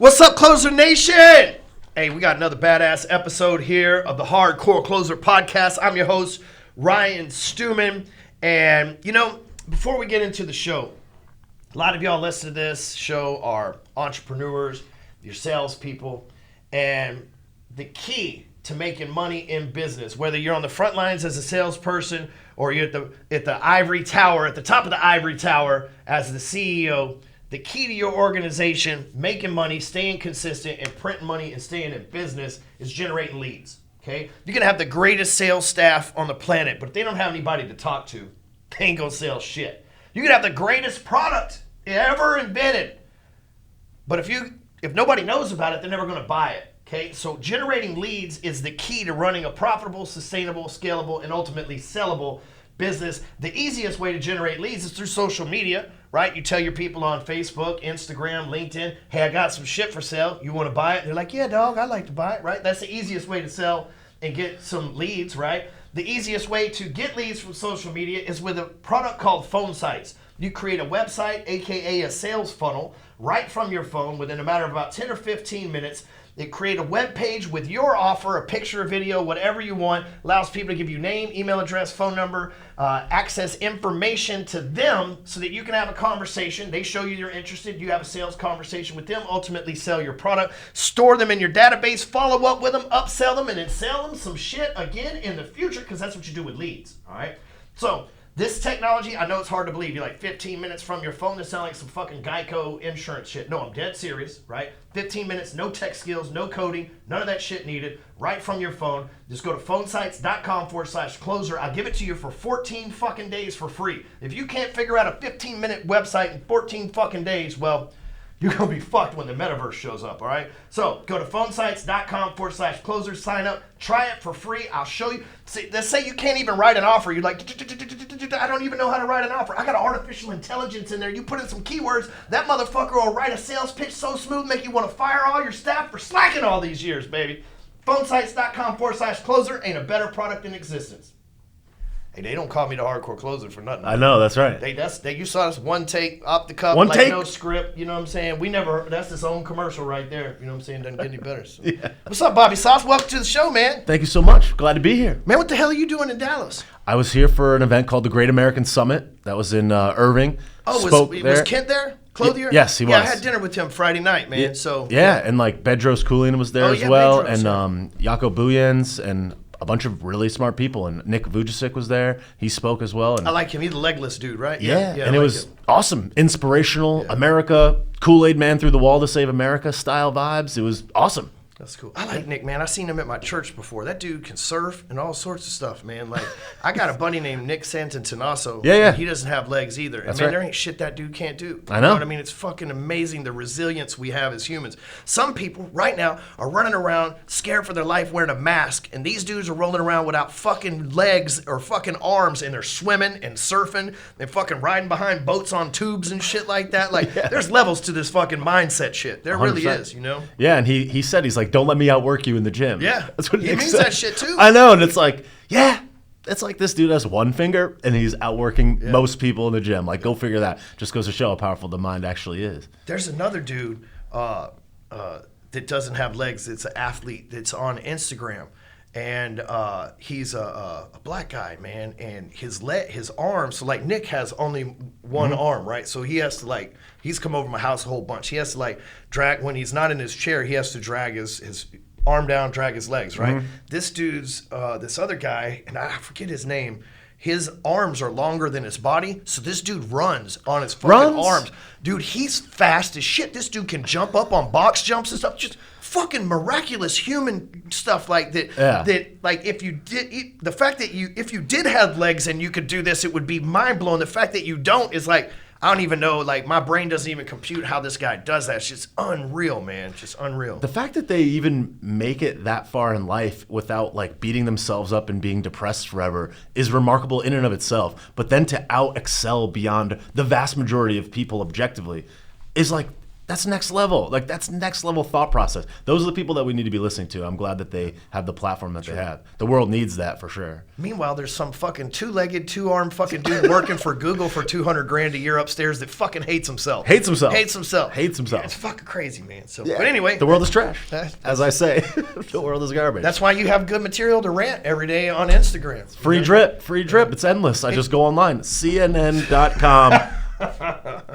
What's up, Closer Nation? Hey, we got another badass episode here of the Hardcore Closer Podcast. I'm your host, Ryan Stewman. And, before we get into the show, a lot of y'all listen to this show are entrepreneurs, you're salespeople, and the key to making money in business, whether you're on the front lines as a salesperson or you're at the ivory tower, at the top of the ivory tower as the CEO, the key to your organization, making money, staying consistent, and printing money and staying in business is generating leads, okay? You can have the greatest sales staff on the planet, but if they don't have anybody to talk to, they ain't gonna sell shit. You can have the greatest product ever invented, but if nobody knows about it, they're never gonna buy it, okay? So generating leads is the key to running a profitable, sustainable, scalable, and ultimately sellable business. The easiest way to generate leads is through social media, right? You tell your people on Facebook, Instagram, LinkedIn, hey, I got some shit for sale. You want to buy it? They're like, yeah, dog, I'd like to buy it, right? That's the easiest way to sell and get some leads, right? The easiest way to get leads from social media is with a product called phone sites. You create a website, AKA a sales funnel, right from your phone within a matter of about 10 or 15 minutes. It create a web page with your offer, a picture, a video, whatever you want. Allows people to give you name, email address, phone number, access information to them so that you can have a conversation. They show you you're interested. You have a sales conversation with them, ultimately sell your product, store them in your database, follow up with them, upsell them, and then sell them some shit again in the future because that's what you do with leads, all right? So this technology, I know it's hard to believe. You're like 15 minutes from your phone to sound like some fucking Geico insurance shit. No, I'm dead serious, right? 15 minutes, no tech skills, no coding, none of that shit needed, right from your phone. Just go to phonesites.com/closer. I'll give it to you for 14 fucking days for free. If you can't figure out a 15-minute website in 14 fucking days, well, you're going to be fucked when the metaverse shows up, all right? So go to phonesites.com/closer, sign up, try it for free. I'll show you. See, let's say you can't even write an offer. You're like, I don't even know how to write an offer. I got artificial intelligence in there. You put in some keywords, that motherfucker will write a sales pitch so smooth, make you want to fire all your staff for slacking all these years, baby. Phonesites.com/closer ain't a better product in existence. Hey, they don't call me the hardcore closer for nothing. I know, that's right. You saw us one take, off the cuff, no script, you know what I'm saying? That's its own commercial right there, you know what I'm saying? Doesn't get any better. So. Yeah. What's up, Bobby Saus? Welcome to the show, man. Thank you so much. Glad to be here. Man, what the hell are you doing in Dallas? I was here for an event called the Great American Summit. That was in Irving. Oh, was Kent there? Clothier? Yes, he was. Yeah, I had dinner with him Friday night, man. Yeah, so and like Bedros Keuilian was there as well, Bedros, and Jaco Booyens, and a bunch of really smart people, and Nick Vujicic was there. He spoke as well. And I like him. He's the legless dude, right? Yeah, and it was awesome. Inspirational, America, Kool-Aid man through the wall to save America style vibes. It was awesome. That's cool. I like Nick, man. I seen him at my church before. That dude can surf and all sorts of stuff, man. Like, I got a buddy named Nick Santantanasso. Yeah. He doesn't have legs either. That's right. There ain't shit that dude can't do. I know. What I mean? It's fucking amazing the resilience we have as humans. Some people right now are running around scared for their life wearing a mask, and these dudes are rolling around without fucking legs or fucking arms, and they're swimming and surfing and fucking riding behind boats on tubes and shit like that. Like, there's levels to this fucking mindset shit. There 100%. Really is, you know? Yeah, and he said, he's like, don't let me outwork you in the gym. Yeah, that's what he means said. That shit too. I know, and it's like, it's like this dude has one finger and he's outworking most people in the gym. Like, go figure that. Just goes to show how powerful the mind actually is. There's another dude that doesn't have legs. It's an athlete that's on Instagram, and he's a black guy, man. And his arms. So like Nick has only one arm, right? So he has to he's come over my house a whole bunch. He has to drag when he's not in his chair. He has to drag his arm down, drag his legs, right? This dude's, this other guy, and I forget his name, his arms are longer than his body, so this dude runs on his fucking arms. Dude, he's fast as shit. This dude can jump up on box jumps and stuff, just fucking miraculous human stuff like that. Yeah. That, like, if you did have legs and you could do this, it would be mind-blowing. The fact that you don't is like, I don't even know, like, my brain doesn't even compute how this guy does that. It's just unreal, man. Just unreal. The fact that they even make it that far in life without, beating themselves up and being depressed forever is remarkable in and of itself. But then to out-excel beyond the vast majority of people objectively is, That's next level. Like, that's next level thought process. Those are the people that we need to be listening to. I'm glad that they have the platform that they have. The world needs that for sure. Meanwhile, there's some fucking two-legged, two-armed fucking dude working for Google for $200,000 a year upstairs that fucking hates himself. Hates himself. Yeah, it's fucking crazy, man. So, Yeah. But anyway. The world is trash. As I say, the world is garbage. That's why you have good material to rant every day on Instagram. Free drip. It's endless. I just go online. CNN.com.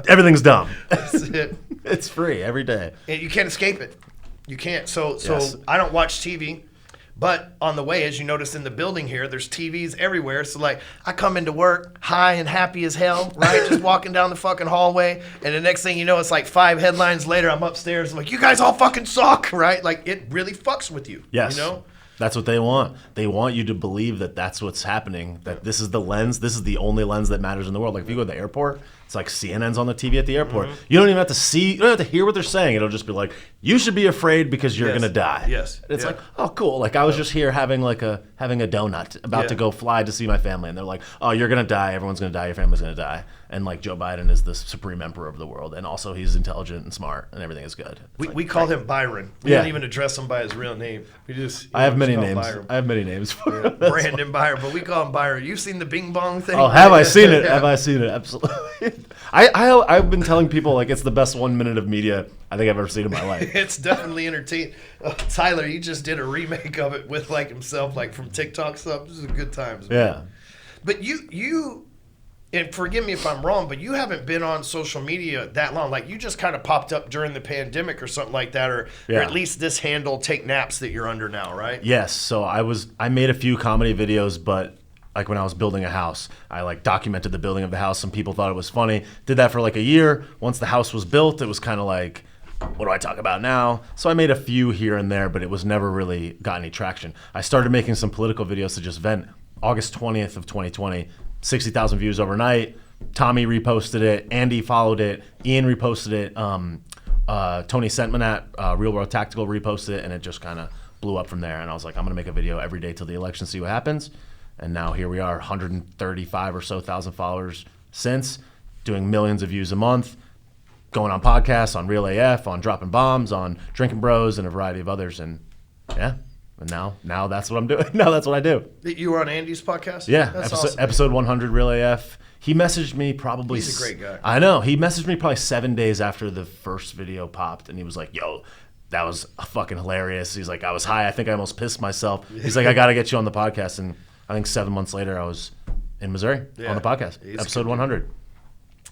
Everything's dumb. That's it. It's free every day. And you can't escape it. You can't. So Yes. I don't watch TV. But on the way, as you notice in the building here, there's TVs everywhere. So, like, I come into work high and happy as hell, right? Just walking down the fucking hallway. And the next thing you know, it's like 5 headlines later, I'm upstairs. I'm like, you guys all fucking suck, right? Like, it really fucks with you. Yes. You know? That's what they want. They want you to believe that that's what's happening, that this is the lens, this is the only lens that matters in the world. Like, if you go to the airport, it's like CNN's on the TV at the airport. You don't even have to see, you don't have to hear what they're saying. It'll just be like, you should be afraid because you're Yes. going to die. Yes. And it's Yeah. like, oh, cool. Like, I was just here having a donut, about to go fly to see my family. And they're like, oh, you're going to die. Everyone's going to die. Your family's going to die. And, like, Joe Biden is the supreme emperor of the world. And also, he's intelligent and smart, and everything is good. We call him Byron. We don't even address him by his real name. We just I have many call names. Byron. I have many names for him. Brandon Byron, but we call him Byron. You've seen the Bing Bong thing? Oh, have I seen it? Yeah. Have I seen it? Absolutely. I've been telling people, like, it's the best 1 minute of media I think I've ever seen in my life. It's definitely entertaining. Tyler, he just did a remake of it with, like, himself, like, from TikTok stuff. This is good times, man. Yeah. But you, and forgive me if I'm wrong, but you haven't been on social media that long. Like, you just kind of popped up during the pandemic or something like that, or at least this handle, Take Naps, that you're under now, right? Yes. So I made a few comedy videos, but like when I was building a house, I like documented the building of the house. Some people thought it was funny. Did that for like a year. Once the house was built, it was kind of like, what do I talk about now? So I made a few here and there, but it was never really got any traction. I started making some political videos to just vent. August 20th of 2020, 60,000 views overnight. Tommy reposted it. Andy followed it. Ian reposted it. Tony Sentman at Real World Tactical reposted it, and it just kind of blew up from there. And I was like, I'm going to make a video every day till the election, see what happens. And now here we are, 135 or so thousand followers since, doing millions of views a month, going on podcasts, on Real AF, on Dropping Bombs, on Drinking Bros, and a variety of others. And yeah, and now that's what I'm doing. Now that's what I do. You were on Andy's podcast? Yeah, That's awesome. episode 100, Real AF. He messaged me probably... He's a great guy. I know. He messaged me probably 7 days after the first video popped, and he was like, yo, that was fucking hilarious. He's like, I was high. I think I almost pissed myself. He's like, I got to get you on the podcast. And I think 7 months later, I was in Missouri on the podcast, episode 100.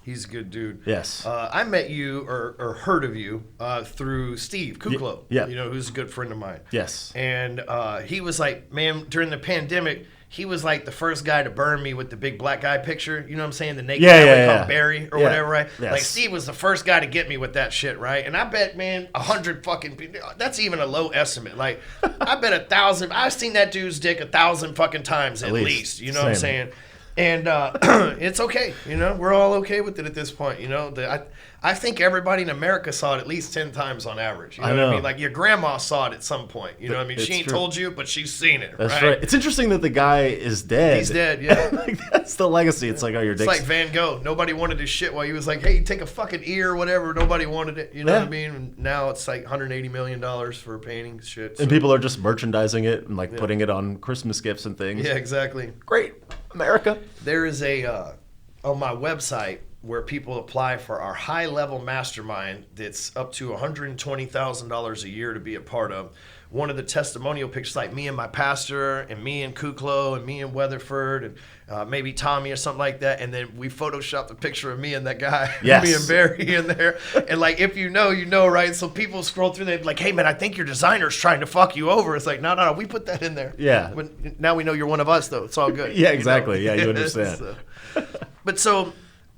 He's a good dude. Yes. I met you or heard of you through Steve Kuklo, yeah. you know, who's a good friend of mine. Yes. And he was like, man, during the pandemic, he was like the first guy to burn me with the big black guy picture. You know what I'm saying? The naked guy called Barry or whatever, right? Yes. Like Steve was the first guy to get me with that shit, right? And I bet, man, 100 fucking people, that's even a low estimate. Like, I bet 1,000, I've seen that dude's dick 1,000 fucking times at least. You know what I'm saying? And it's okay, you know. We're all okay with it at this point, you know. I think everybody in America saw it at least 10 times on average. You know what I mean? Like your grandma saw it at some point. You know what I mean? She ain't told you, but she's seen it. That's right. It's interesting that the guy is dead. He's dead, yeah. Like, that's the legacy. It's like, oh, your dick's... It's like Van Gogh. Nobody wanted his shit while he was like, hey, take a fucking ear or whatever. Nobody wanted it. You know what I mean? And now it's like $180 million for a painting shit. So. And people are just merchandising it and like putting it on Christmas gifts and things. Yeah, exactly. Great. America. There is a, on my website, where people apply for our high-level mastermind that's up to $120,000 a year to be a part of. One of the testimonial pictures, like me and my pastor, and me and Kuklo, and me and Weatherford, and maybe Tommy or something like that. And then we photoshopped a picture of me and that guy, me and Barry in there. And like, if you know, right? So people scroll through, they're like, hey, man, I think your designer's trying to fuck you over. It's like, no, we put that in there. Yeah. But now we know you're one of us, though. It's all good. Yeah, exactly. You know? Yeah, you understand. So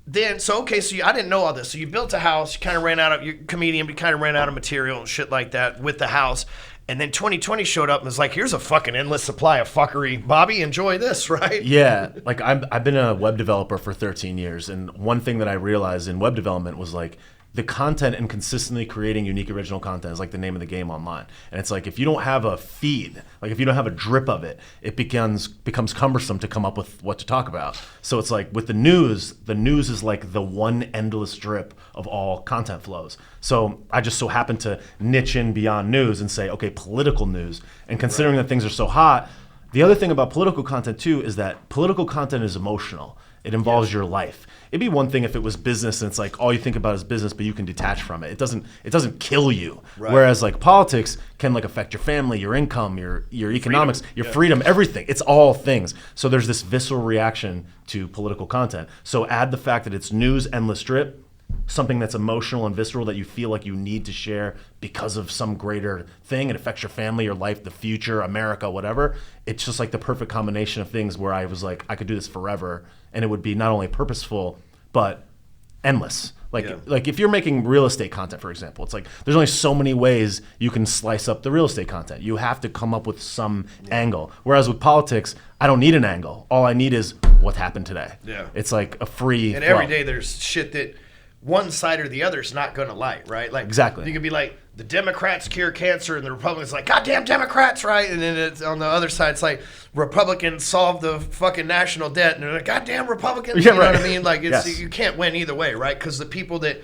I didn't know all this. So you built a house, you kind of ran out of, you're a comedian, but you kind of ran out of material and shit like that with the house. And then 2020 showed up and was like, here's a fucking endless supply of fuckery. Bobby, enjoy this, right? Yeah. Like I've been a web developer for 13 years. And one thing that I realized in web development was like, the content and consistently creating unique original content is like the name of the game online. And it's like if you don't have a feed, like if you don't have a drip of it, it becomes cumbersome to come up with what to talk about. So it's like with the news is like the one endless drip of all content flows. So I just so happen to niche in beyond news and say, okay, political news. And considering that things are so hot, the other thing about political content too is that political content is emotional. It involves your life. It'd be one thing if it was business and it's like all you think about is business, but you can detach from it. It doesn't kill you. Right. Whereas like politics can like affect your family, your income, your economics, freedom. Your freedom, everything. It's all things. So there's this visceral reaction to political content. So add the fact that it's news, endless drip, something that's emotional and visceral that you feel like you need to share because of some greater thing. It affects your family, your life, the future, America, whatever. It's just like the perfect combination of things where I was like, I could do this forever. And it would be not only purposeful, but endless. Like if you're making real estate content, for example, it's like there's only so many ways you can slice up the real estate content. You have to come up with some angle. Whereas with politics, I don't need an angle. All I need is what happened today. Yeah. It's like a free And every day there's shit that one side or the other is not going to like, right? Like exactly. You could be like, the Democrats cure cancer, and the Republicans like, goddamn Democrats, right? And then it's on the other side, it's like Republicans solve the fucking national debt, and they're like, goddamn Republicans. Yeah, you know right. what I mean? Like you can't win either way, right? Because the people that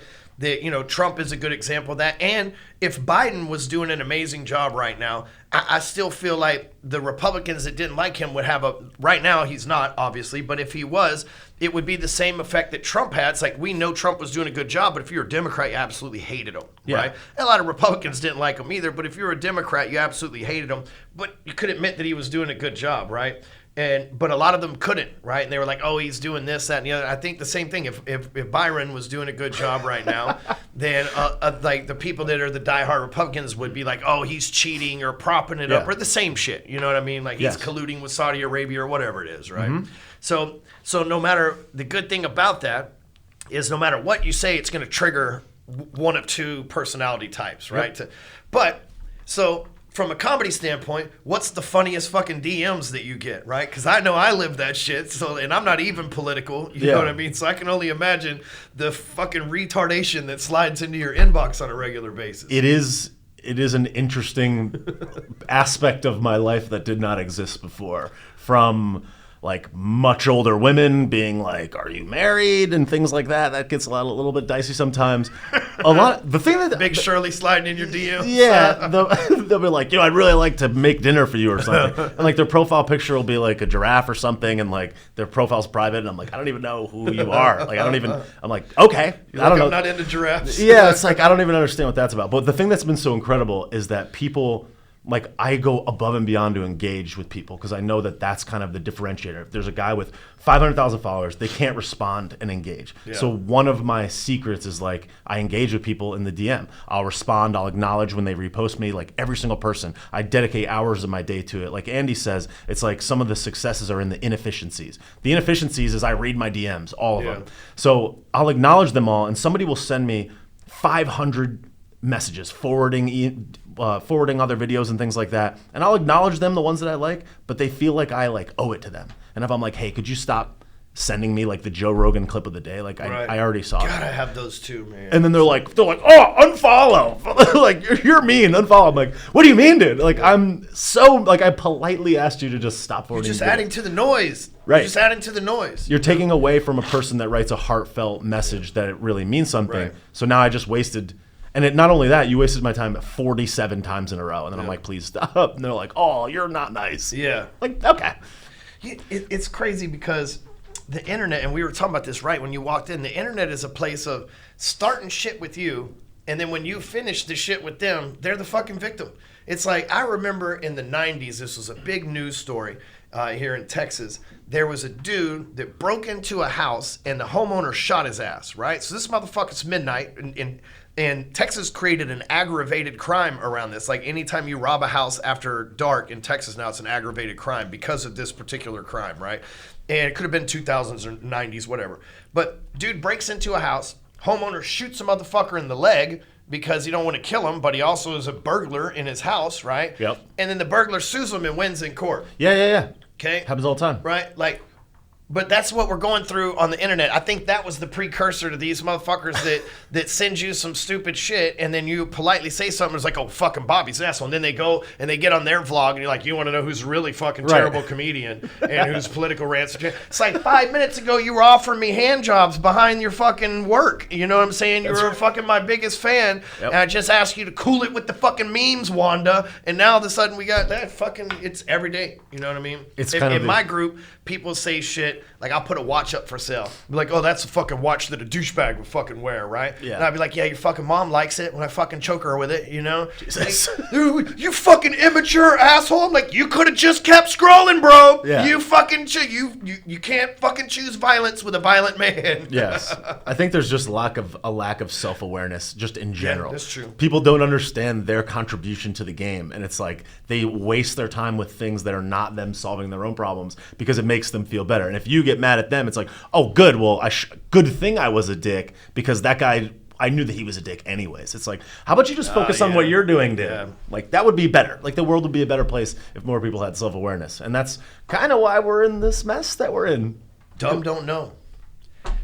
Trump is a good example of that. And if Biden was doing an amazing job right now, I still feel like the Republicans that didn't like him would have right now he's not, obviously, but if he was, it would be the same effect that Trump had. It's like, we know Trump was doing a good job, but if you're a Democrat, you absolutely hated him, right? And a lot of Republicans didn't like him either, but if you're a Democrat, you absolutely hated him, but you could admit that he was doing a good job, right? But a lot of them couldn't, right? And they were like, "Oh, he's doing this, that, and the other." I think the same thing. If Byron was doing a good job right now, then like the people that are the diehard Republicans would be like, "Oh, he's cheating or propping it up," or the same shit. You know what I mean? Like he's colluding with Saudi Arabia or whatever it is, right? Mm-hmm. So no matter, the good thing about that is no matter what you say, it's going to trigger one of two personality types, right? So from a comedy standpoint, what's the funniest fucking DMs that you get, right? Because I know I live that shit, and I'm not even political, you know what I mean? So I can only imagine the fucking retardation that slides into your inbox on a regular basis. It is an interesting aspect of my life that did not exist before. From like much older women being like, "Are you married?" and things like that. That gets a little bit dicey sometimes. The thing that Big Shirley sliding in your DMs. Yeah, they'll be like, I'd really like to make dinner for you or something. And like their profile picture will be like a giraffe or something, and like their profile's private, and I'm like, I don't even know who you are. Like I'm like, okay, I don't know. I'm not into giraffes. Yeah, it's like I don't even understand what that's about. But the thing that's been so incredible is that people, like, I go above and beyond to engage with people because I know that that's kind of the differentiator. If there's a guy with 500,000 followers, they can't respond and engage. Yeah. So one of my secrets is like I engage with people in the DM. I'll respond. I'll acknowledge when they repost me, like every single person. I dedicate hours of my day to it. Like Andy says, it's like some of the successes are in the inefficiencies. The inefficiencies is I read my DMs, all of them. So I'll acknowledge them all, and somebody will send me 500 messages, forwarding other videos and things like that, and I'll acknowledge them, the ones that I like, but they feel like I like owe it to them. And if I'm like, "Hey, could you stop sending me like the Joe Rogan clip of the day?" Like I already saw it. God, I have those too, man. And then they're like, "Oh, unfollow!" Like you're mean, unfollow. I'm like, "What do you mean, dude?" Like I'm so like I politely asked you to just stop forwarding. You're just adding to the noise. Right. You're just adding to the noise. You're taking away from a person that writes a heartfelt message that it really means something. Right. So now I just wasted. And not only that, you wasted my time 47 times in a row. And then I'm like, "Please stop." And they're like, "Oh, you're not nice." Yeah. Like, okay. It's crazy because the internet, and we were talking about this right when you walked in, the internet is a place of starting shit with you, and then when you finish the shit with them, they're the fucking victim. It's like, I remember in the 90s, this was a big news story here in Texas. There was a dude that broke into a house, and the homeowner shot his ass, right? So this motherfucker's midnight, and Texas created an aggravated crime around this. Like anytime you rob a house after dark in Texas now, it's an aggravated crime because of this particular crime, right? And it could have been 2000s or 90s, whatever. But dude breaks into a house, homeowner shoots a motherfucker in the leg because he don't want to kill him, but he also is a burglar in his house, right? Yep. And then the burglar sues him and wins in court. Yeah. Okay? Happens all the time. Right? Like, But that's what we're going through on the internet. I think that was the precursor to these motherfuckers that send you some stupid shit, and then you politely say something. It's like, oh, fucking Bobby's an asshole. And then they go and they get on their vlog, and you're like, you want to know who's really fucking terrible comedian and whose political rants are. It's like 5 minutes ago you were offering me hand jobs behind your fucking work. You know what I'm saying? You were fucking my biggest fan, and I just asked you to cool it with the fucking memes, Wanda. And now all of a sudden we got that fucking. It's every day. You know what I mean? It's in my group, people say shit. Like, I'll put a watch up for sale. Be like, oh, that's a fucking watch that a douchebag would fucking wear, right? Yeah. And I'd be like, yeah, your fucking mom likes it when I fucking choke her with it, you know? Jesus. Like, you fucking immature asshole. I'm like, you could have just kept scrolling, bro. Yeah. You fucking, you can't fucking choose violence with a violent man. Yes. I think there's just a lack of self-awareness just in general. Yeah, that's true. People don't understand their contribution to the game. And it's like they waste their time with things that are not them solving their own problems because it makes them feel better. And if you get mad at them, it's like, oh, good. Well, good thing I was a dick because that guy, I knew that he was a dick anyways. It's like, how about you just focus on what you're doing, dude? Yeah. Like, that would be better. Like, the world would be a better place if more people had self-awareness. And that's kind of why we're in this mess that we're in. Dumb don't know.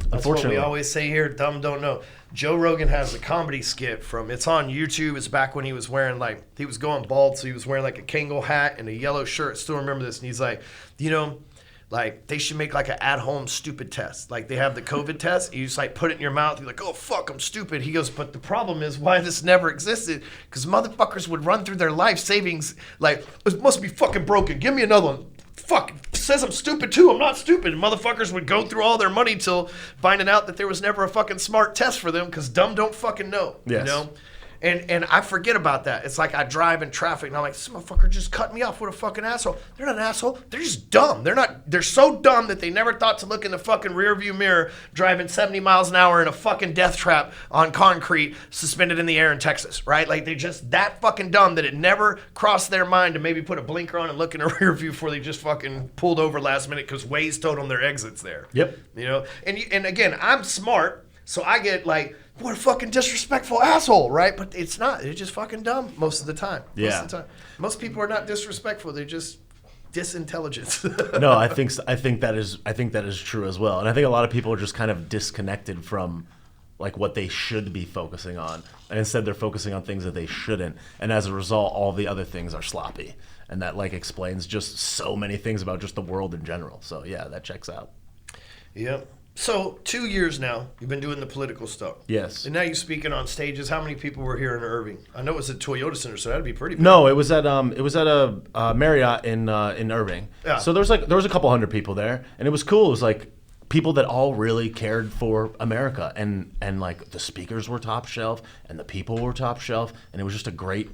That's what we always say here, dumb don't know. Joe Rogan has a comedy skit it's on YouTube. It's back when he was wearing, he was going bald, so he was wearing, a Kangol hat and a yellow shirt. Still remember this. And he's like, they should make an at-home stupid test. They have the COVID test. You just put it in your mouth. You're like, oh, fuck, I'm stupid. He goes, but the problem is why this never existed, because motherfuckers would run through their life savings it must be fucking broken. Give me another one. Fuck, says I'm stupid too. I'm not stupid. And motherfuckers would go through all their money till finding out that there was never a fucking smart test for them because dumb don't fucking know. Yes. You know? And I forget about that. It's like I drive in traffic and I'm like, this motherfucker just cut me off. What a fucking asshole. They're not an asshole. They're just dumb. They're so dumb that they never thought to look in the fucking rearview mirror driving 70 miles an hour in a fucking death trap on concrete suspended in the air in Texas, right? They just that fucking dumb that it never crossed their mind to maybe put a blinker on and look in a rearview before they just fucking pulled over last minute because Waze told them their exit's there. Yep. You know? And again, I'm smart, so I get what a fucking disrespectful asshole, right? But it's not. They're just fucking dumb most of the time. Yeah. Most of the time. Most people are not disrespectful. They're just disintelligent. No, I think that is true as well. And I think a lot of people are just kind of disconnected from what they should be focusing on. And instead they're focusing on things that they shouldn't. And as a result, all the other things are sloppy. And that explains just so many things about just the world in general. So yeah, that checks out. Yep. So 2 years now, you've been doing the political stuff. Yes. And now you're speaking on stages. How many people were here in Irving? I know it was at Toyota Center, so that'd be pretty big. No, it was at a Marriott in Irving. Yeah. So there was a couple hundred people there, and it was cool. It was people that all really cared for America, and the speakers were top shelf, and the people were top shelf, and it was just a great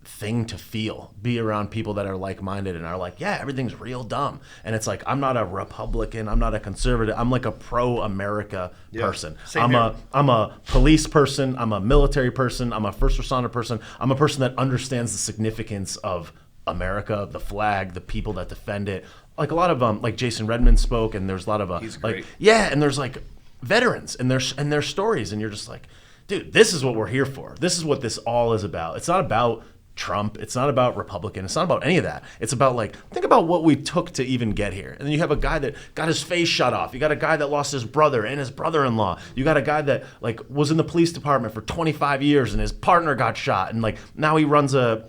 thing to be around people that are like-minded and are yeah, everything's real dumb. And it's I'm not a Republican, I'm not a conservative, I'm a pro-America person. I'm a police person, I'm a military person, I'm a first responder person, I'm a person that understands the significance of America, the flag, the people that defend it. A lot of Jason Redmond spoke, and there's a lot of he's great. Yeah, and there's veterans and their stories, and you're just dude, this is what we're here for. This is what this all is about. It's not about Trump. It's not about Republican. It's not about any of that. It's about think about what we took to even get here. And then you have a guy that got his face shot off. You got a guy that lost his brother and his brother-in-law. You got a guy that was in the police department for 25 years and his partner got shot. And now he runs a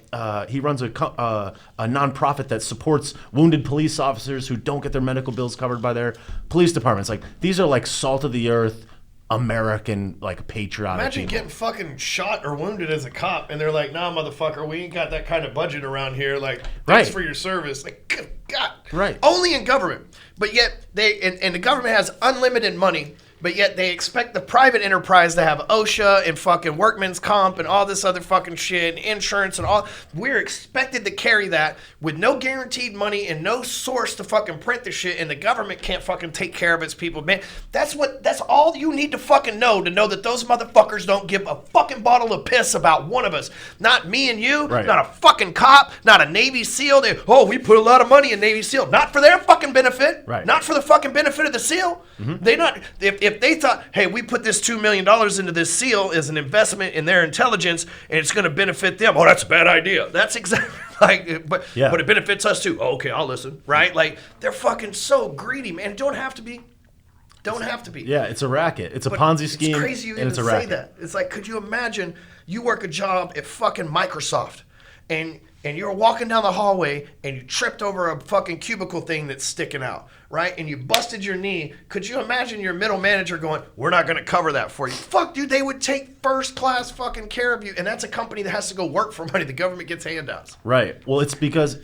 nonprofit that supports wounded police officers who don't get their medical bills covered by their police departments. These are salt of the earth American patriotic Imagine people. Getting fucking shot or wounded as a cop and they're like, nah, motherfucker, we ain't got that kind of budget around here. Thanks for your service. Good God. Right. Only in government. But yet and the government has unlimited money, but yet they expect the private enterprise to have OSHA and fucking workman's comp and all this other fucking shit and insurance and all. We're expected to carry that with no guaranteed money and no source to fucking print the shit, and the government can't fucking take care of its people. Man, that's all you need to fucking know to know that those motherfuckers don't give a fucking bottle of piss about one of us. Not me and you, right. Not a fucking cop, not a Navy SEAL. We put a lot of money in Navy SEAL. Not for their fucking benefit. Right. Not for the fucking benefit of the SEAL. Mm-hmm. They not if if they thought, hey, we put this $2 million into this seal as an investment in their intelligence and it's going to benefit them, that's a bad idea. That's exactly but it benefits us too. Okay, I'll listen, right? Like, they're fucking so greedy, man. Don't have to be. Yeah, it's a racket. It's a Ponzi scheme. It's crazy you even say that. It's like, could you imagine you work a job at fucking Microsoft and you're walking down the hallway and you tripped over a fucking cubicle thing that's sticking out, right? And you busted your knee. Could you imagine your middle manager going, we're not going to cover that for you? Fuck, dude, they would take first class fucking care of you. And that's a company that has to go work for money. The government gets handouts. Right. Well, it's because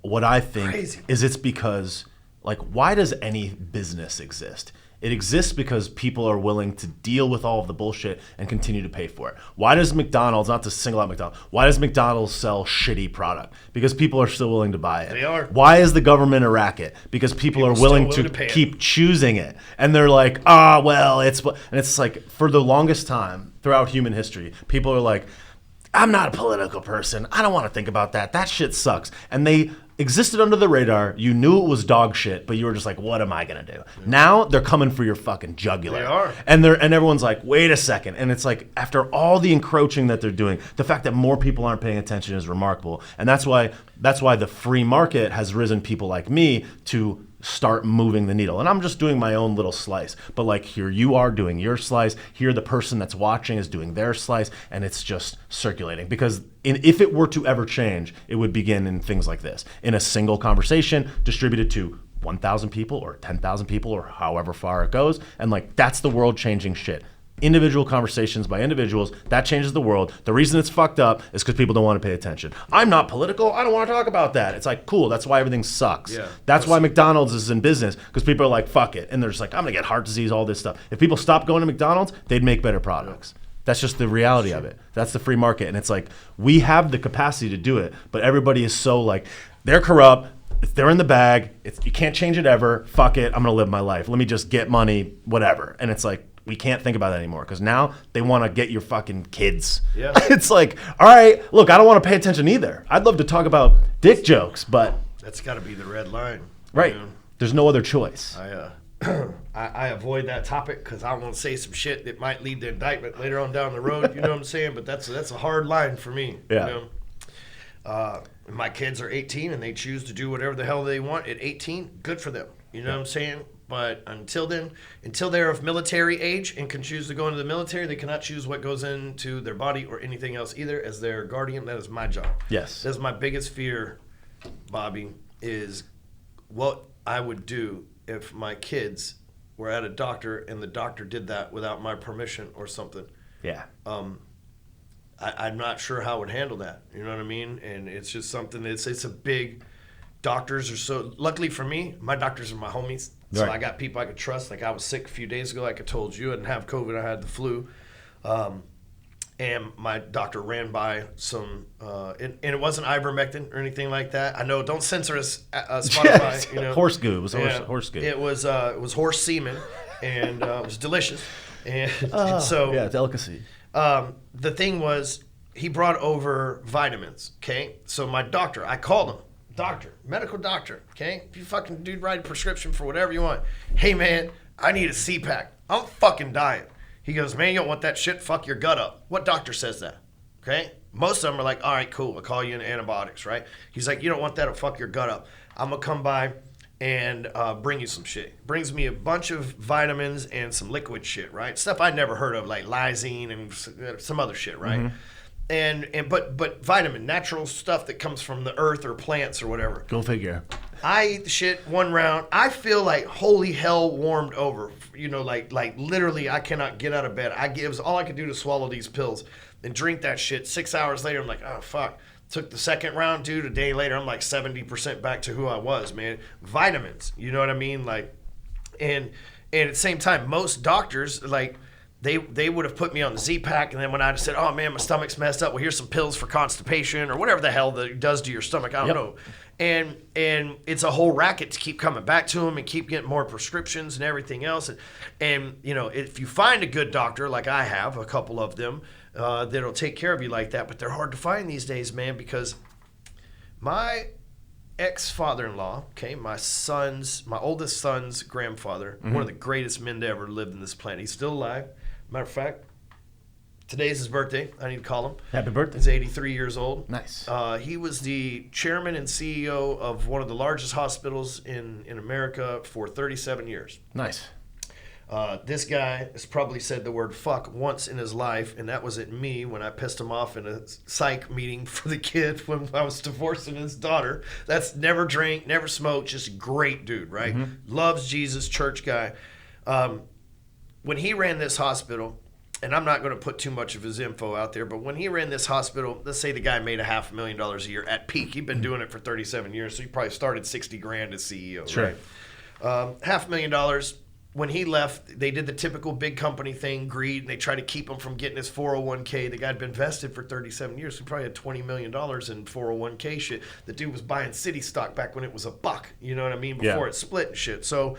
what I think Crazy. is it's because, like, why does any business exist? It exists because people are willing to deal with all of the bullshit and continue to pay for it. Why does McDonald's, not to single out McDonald's, why does McDonald's sell shitty product? Because people are still willing to buy it. They are. Why is the government a racket? Because people are willing to keep choosing it. And they're like, it's like, for the longest time throughout human history, people are like, I'm not a political person. I don't want to think about that. That shit sucks. And they existed under the radar. You knew it was dog shit, but you were just like, what am I going to do? Yeah. Now they're coming for your fucking jugular. They are. And everyone's like, wait a second. And it's like, after all the encroaching that they're doing, the fact that more people aren't paying attention is remarkable. And that's why the free market has risen people like me to start moving the needle. And I'm just doing my own little slice. But like, here you are doing your slice. Here the person that's watching is doing their slice. And it's just circulating. Because if it were to ever change, it would begin in things like this. In a single conversation distributed to 1,000 people or 10,000 people or however far it goes. And like, that's the world changing shit. Individual conversations by individuals, that changes the world. The reason it's fucked up is because people don't want to pay attention. I'm not political. I don't want to talk about that. It's like, cool. That's why everything sucks. Yeah, that's why McDonald's is in business, because people are like, fuck it. And they're just like, I'm going to get heart disease, all this stuff. If people stopped going to McDonald's, they'd make better products. That's just the reality of it. That's the free market. And it's like, we have the capacity to do it, but everybody is so like, they're corrupt. They're in the bag. You can't change it ever. Fuck it. I'm going to live my life. Let me just get money, whatever. And it's like, we can't think about that anymore because now they want to get your fucking kids. Yeah. It's like, all right, look, I don't want to pay attention either. I'd love to talk about dick jokes, but that's got to be the red line. Right. You know? There's no other choice. I avoid that topic because I won't say some shit that might lead to indictment later on down the road. You know what I'm saying? But that's a hard line for me. Yeah. You know? My kids are 18 and they choose to do whatever the hell they want at 18. Good for them. You know what I'm saying? But until then, until they're of military age and can choose to go into the military, they cannot choose what goes into their body or anything else either. As their guardian, that is my job. Yes. That's my biggest fear, Bobby, is what I would do if my kids were at a doctor and the doctor did that without my permission or something. Yeah. I'm not sure how I would handle that. You know what I mean? And it's just something it's a big... Doctors are so... Luckily for me, my doctors are my homies. So right. I got people I could trust. Like I was sick a few days ago, like I told you. I didn't have COVID. I had the flu. And my doctor ran by some... and it wasn't ivermectin or anything like that. I know, don't censor us, Spotify. Yes. You know? Horse goo. It was horse goo. It was horse semen. And it was delicious. And so... Yeah, delicacy. The thing was, he brought over vitamins, okay? So my doctor, I called him. Doctor, medical doctor, okay? If you fucking dude write a prescription for whatever you want. Hey, man, I need a C-pack. I'm fucking dying. He goes, man, you don't want that shit. Fuck your gut up. What doctor says that? Okay? Most of them are like, all right, cool. I'll call you in antibiotics, right? He's like, you don't want that to fuck your gut up. I'm going to come by and bring you some shit. Brings me a bunch of vitamins and some liquid shit, right? Stuff I'd never heard of, like lysine and some other shit, right? Mm-hmm. But vitamin, natural stuff that comes from the earth or plants or whatever. Go figure. I eat the shit one round. I feel like holy hell warmed over. You know, like literally I cannot get out of bed. All I could do to swallow these pills and drink that shit. 6 hours later, I'm like, oh, fuck. Took the second round, dude. A day later, I'm like 70% back to who I was, man. Vitamins, you know what I mean? Like, and at the same time, most doctors, like, They would have put me on the Z-Pack, and then when I just said, oh, man, my stomach's messed up, well, here's some pills for constipation or whatever the hell that it does to your stomach. I don't know. And it's a whole racket to keep coming back to them and keep getting more prescriptions and everything else. And you know, if you find a good doctor, like I have, a couple of them, that'll take care of you like that, but they're hard to find these days, man, because my ex-father-in-law, okay, my oldest son's grandfather, one of the greatest men to ever live in this planet. He's still alive. Matter of fact, today's his birthday. I need to call him. Happy birthday. He's 83 years old. Nice. He was the chairman and CEO of one of the largest hospitals in America for 37 years. Nice. This guy has probably said the word fuck once in his life, and that was at me when I pissed him off in a psych meeting for the kid when I was divorcing his daughter. That's never drank, never smoked, just a great dude, right? Loves Jesus, church guy. When he ran this hospital, and I'm not going to put too much of his info out there, but when he ran this hospital, let's say the guy made $500,000 a year at peak. He'd been doing it for 37 years, so he probably started 60 grand as CEO, Sure. right? $500,000. When he left, they did the typical big company thing, greed, and they tried to keep him from getting his 401k. The guy had been vested for 37 years, so he probably had $20 million in 401k shit. The dude was buying city stock back when it was $1, you know what I mean, before it split and shit. So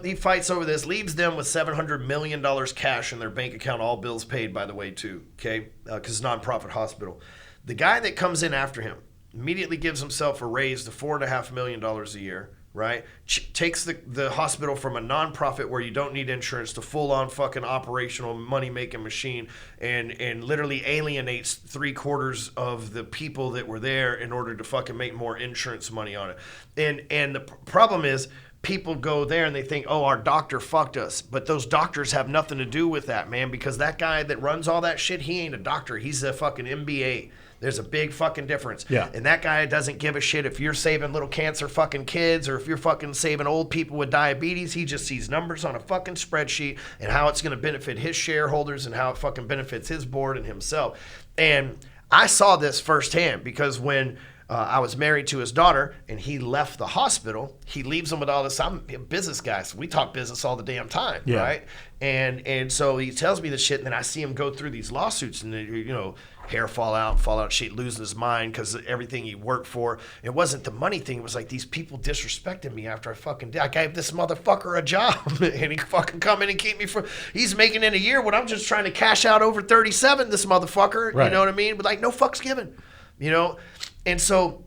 he fights over this, leaves them with $700 million cash in their bank account, all bills paid, by the way, too, okay, because it's a nonprofit hospital. The guy that comes in after him immediately gives himself a raise to $4.5 million a year, right? Takes the hospital from a nonprofit where you don't need insurance to full-on fucking operational money-making machine, and literally alienates 3/4 of the people that were there in order to fucking make more insurance money on it. And the problem is, people go there and they think, oh, our doctor fucked us. But those doctors have nothing to do with that, man, because that guy that runs all that shit, he ain't a doctor. He's a fucking MBA. There's a big fucking difference. Yeah. And that guy doesn't give a shit if you're saving little cancer fucking kids or if you're fucking saving old people with diabetes. He just sees numbers on a fucking spreadsheet and how it's going to benefit his shareholders and how it fucking benefits his board and himself. And I saw this firsthand because when I was married to his daughter and he left the hospital, he leaves them with all this. I'm a business guy, so we talk business all the damn time, right? And so he tells me this shit, and then I see him go through these lawsuits, and you know, hair fall out, shit, losing his mind because everything he worked for. It wasn't the money thing. It was like these people disrespected me after I fucking did. I gave this motherfucker a job, and he fucking come in and keep me from. He's making in a year what I'm just trying to cash out over 37. This motherfucker, right. You know what I mean? But like, no fucks given, you know. And so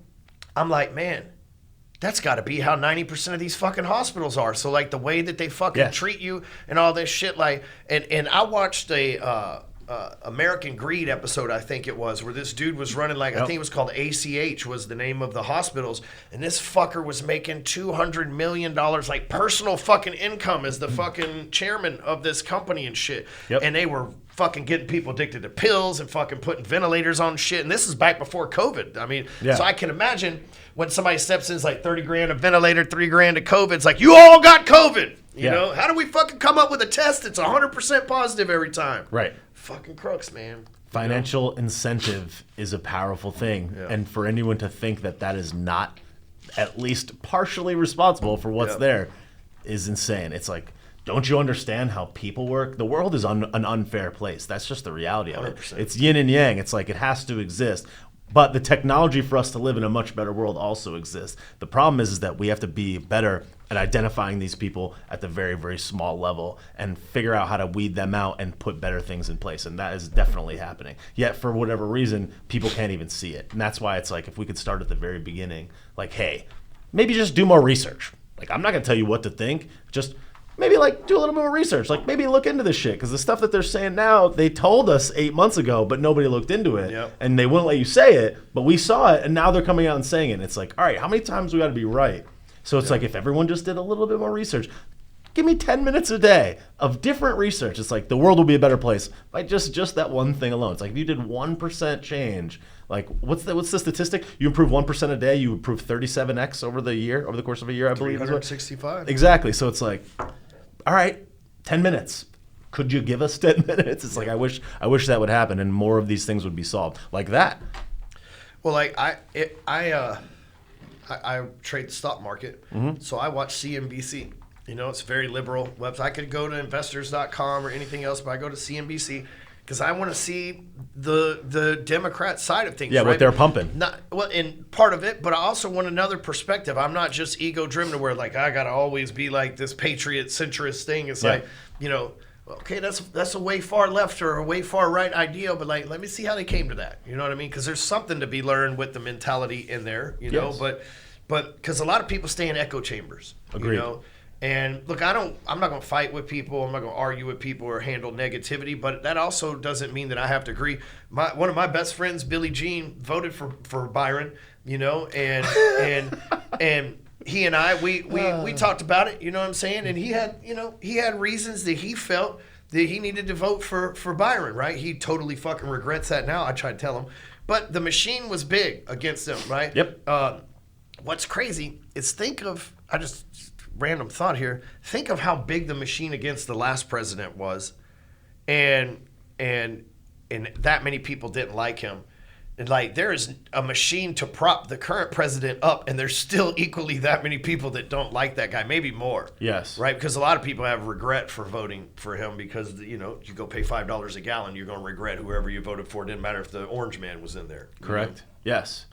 I'm like, man, that's got to be how 90% of these fucking hospitals are. So like the way that they fucking treat you and all this shit, like, and I watched a American Greed episode, I think it was, where this dude was running like, I think it was called ACH was the name of the hospitals, and this fucker was making $200 million like personal fucking income as the fucking chairman of this company and shit. And they were fucking getting people addicted to pills and fucking putting ventilators on shit. And this is back before COVID. I mean, so I can imagine when somebody steps in, it's like 30 grand a ventilator, 3 grand a COVID. It's like, you all got COVID. You know, how do we fucking come up with a test that's 100% positive every time? Right. Fucking crooks, man. Financial incentive is a powerful thing. And for anyone to think that that is not at least partially responsible for what's there is insane. It's like, don't you understand how people work? The world is an unfair place. That's just the reality of it. 100%. It's yin and yang. It's like it has to exist. But the technology for us to live in a much better world also exists. The problem is that we have to be better at identifying these people at the very, very small level and figure out how to weed them out and put better things in place. And that is definitely happening. Yet, for whatever reason, people can't even see it. And that's why it's like, if we could start at the very beginning, like, hey, maybe just do more research. Like, I'm not going to tell you what to think. Just maybe like do a little bit more research. Like maybe look into this shit, because the stuff that they're saying now, they told us 8 months ago, but nobody looked into it. And they wouldn't let you say it, but we saw it, and now they're coming out and saying it. And it's like, all right, how many times we got to be right? So it's like, if everyone just did a little bit more research, give me 10 minutes a day of different research. It's like the world will be a better place by just that one thing alone. It's like if you did 1% change, like what's the statistic? You improve 1% a day, you improve 37x over the course of a year, I believe. 365. Exactly. So it's like, all right, 10 minutes. Could you give us 10 minutes? It's like I wish that would happen, and more of these things would be solved like that. Well, like I trade the stock market, so I watch CNBC. You know, it's a very liberal website. I could go to investors.com or anything else, but I go to CNBC because I want to see the Democrat side of things. Yeah, right? what they're pumping. And part of it, but I also want another perspective. I'm not just ego-driven to where, like, I got to always be like this patriot centrist thing. It's like, you know, okay, that's a way far left or a way far right idea, but like, let me see how they came to that. You know what I mean? Because there's something to be learned with the mentality in there, you know, but but because a lot of people stay in echo chambers. Agreed. You know? And look, I'm not going to fight with people. I'm not going to argue with people or handle negativity. But that also doesn't mean that I have to agree. One of my best friends, Billy Jean, voted for Byron. You know, and he and I we talked about it. You know what I'm saying? And he had reasons that he felt that he needed to vote for Byron. Right? He totally fucking regrets that now. I tried to tell him, but the machine was big against him. Right? Yep. What's crazy is random thought here. Think of how big the machine against the last president was, and that many people didn't like him. And like there is a machine to prop the current president up, and there's still equally that many people that don't like that guy, maybe more. Yes. Right? Because a lot of people have regret for voting for him because, you know, you go pay $5 a gallon, you're going to regret whoever you voted for. It didn't matter if the orange man was in there. Correct. You know? Yes.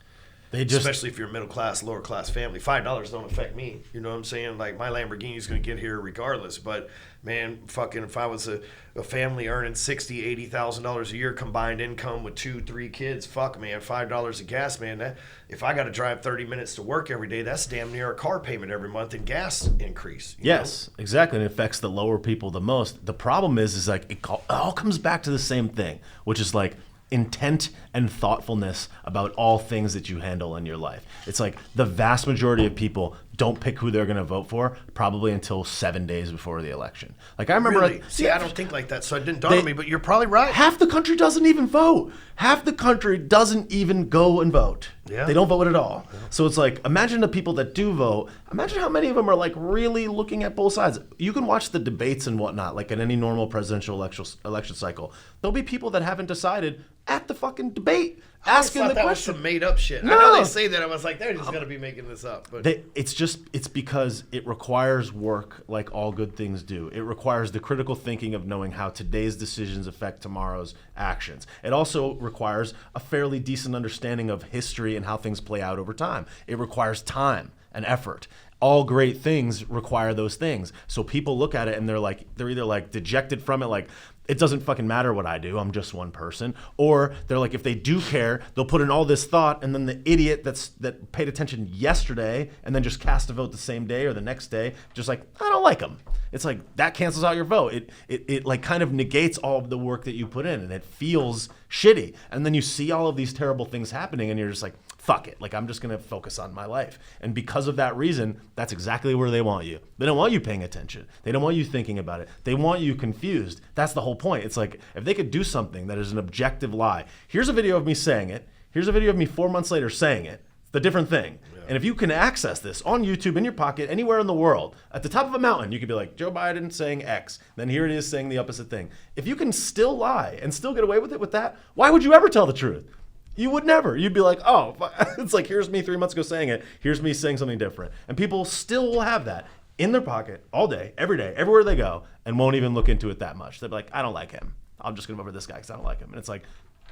Especially if you're a middle class, lower class family. $5 don't affect me. You know what I'm saying? Like my Lamborghini's gonna get here regardless. But man, fucking if I was a family earning $60,000, $80,000 a year combined income with 2-3 kids, fuck man, $5 of gas, man. If I gotta drive 30 minutes to work every day, that's damn near a car payment every month and gas increase. Yes, exactly. And it affects the lower people the most. The problem is like it all comes back to the same thing, which is like intent and thoughtfulness about all things that you handle in your life. It's like the vast majority of people don't pick who they're going to vote for probably until 7 days before the election. Like I remember, really? See, I don't think like that, so it didn't dawn on me. But you're probably right. Half the country doesn't even vote. Half the country doesn't even go and vote. Yeah. They don't vote at all. Yeah. So it's like, imagine the people that do vote. Imagine how many of them are like really looking at both sides. You can watch the debates and whatnot, like in any normal presidential election cycle. There'll be people that haven't decided at the fucking debate, asking the question. That was some made up shit. No. I know they say that. I was like, they're just gonna be making this up. But it's because it requires work, like all good things do. It requires the critical thinking of knowing how today's decisions affect tomorrow's actions. It also requires a fairly decent understanding of history and how things play out over time. It requires time and effort. All great things require those things. So people look at it and they're either like dejected from it, like it doesn't fucking matter what I do, I'm just one person. Or they're like, if they do care, they'll put in all this thought, and then the idiot that paid attention yesterday and then just cast a vote the same day or the next day, just like, I don't like them. It's like that cancels out your vote. It like kind of negates all of the work that you put in, and it feels shitty. And then you see all of these terrible things happening, and you're just like, fuck it. Like, I'm just going to focus on my life. And because of that reason, that's exactly where they want you. They don't want you paying attention. They don't want you thinking about it. They want you confused. That's the whole point. It's like, if they could do something that is an objective lie. Here's a video of me saying it. Here's a video of me 4 months later saying it. It's a different thing. Yeah. And if you can access this on YouTube, in your pocket, anywhere in the world, at the top of a mountain, you could be like, Joe Biden saying X. Then here it is saying the opposite thing. If you can still lie and still get away with it with that, why would you ever tell the truth? You would never. You'd be like, oh, it's like, here's me 3 months ago saying it. Here's me saying something different. And people still will have that in their pocket all day, everywhere they go, and won't even look into it that much. They'll be like, I don't like him. I'm just going to vote for this guy because I don't like him. And it's like,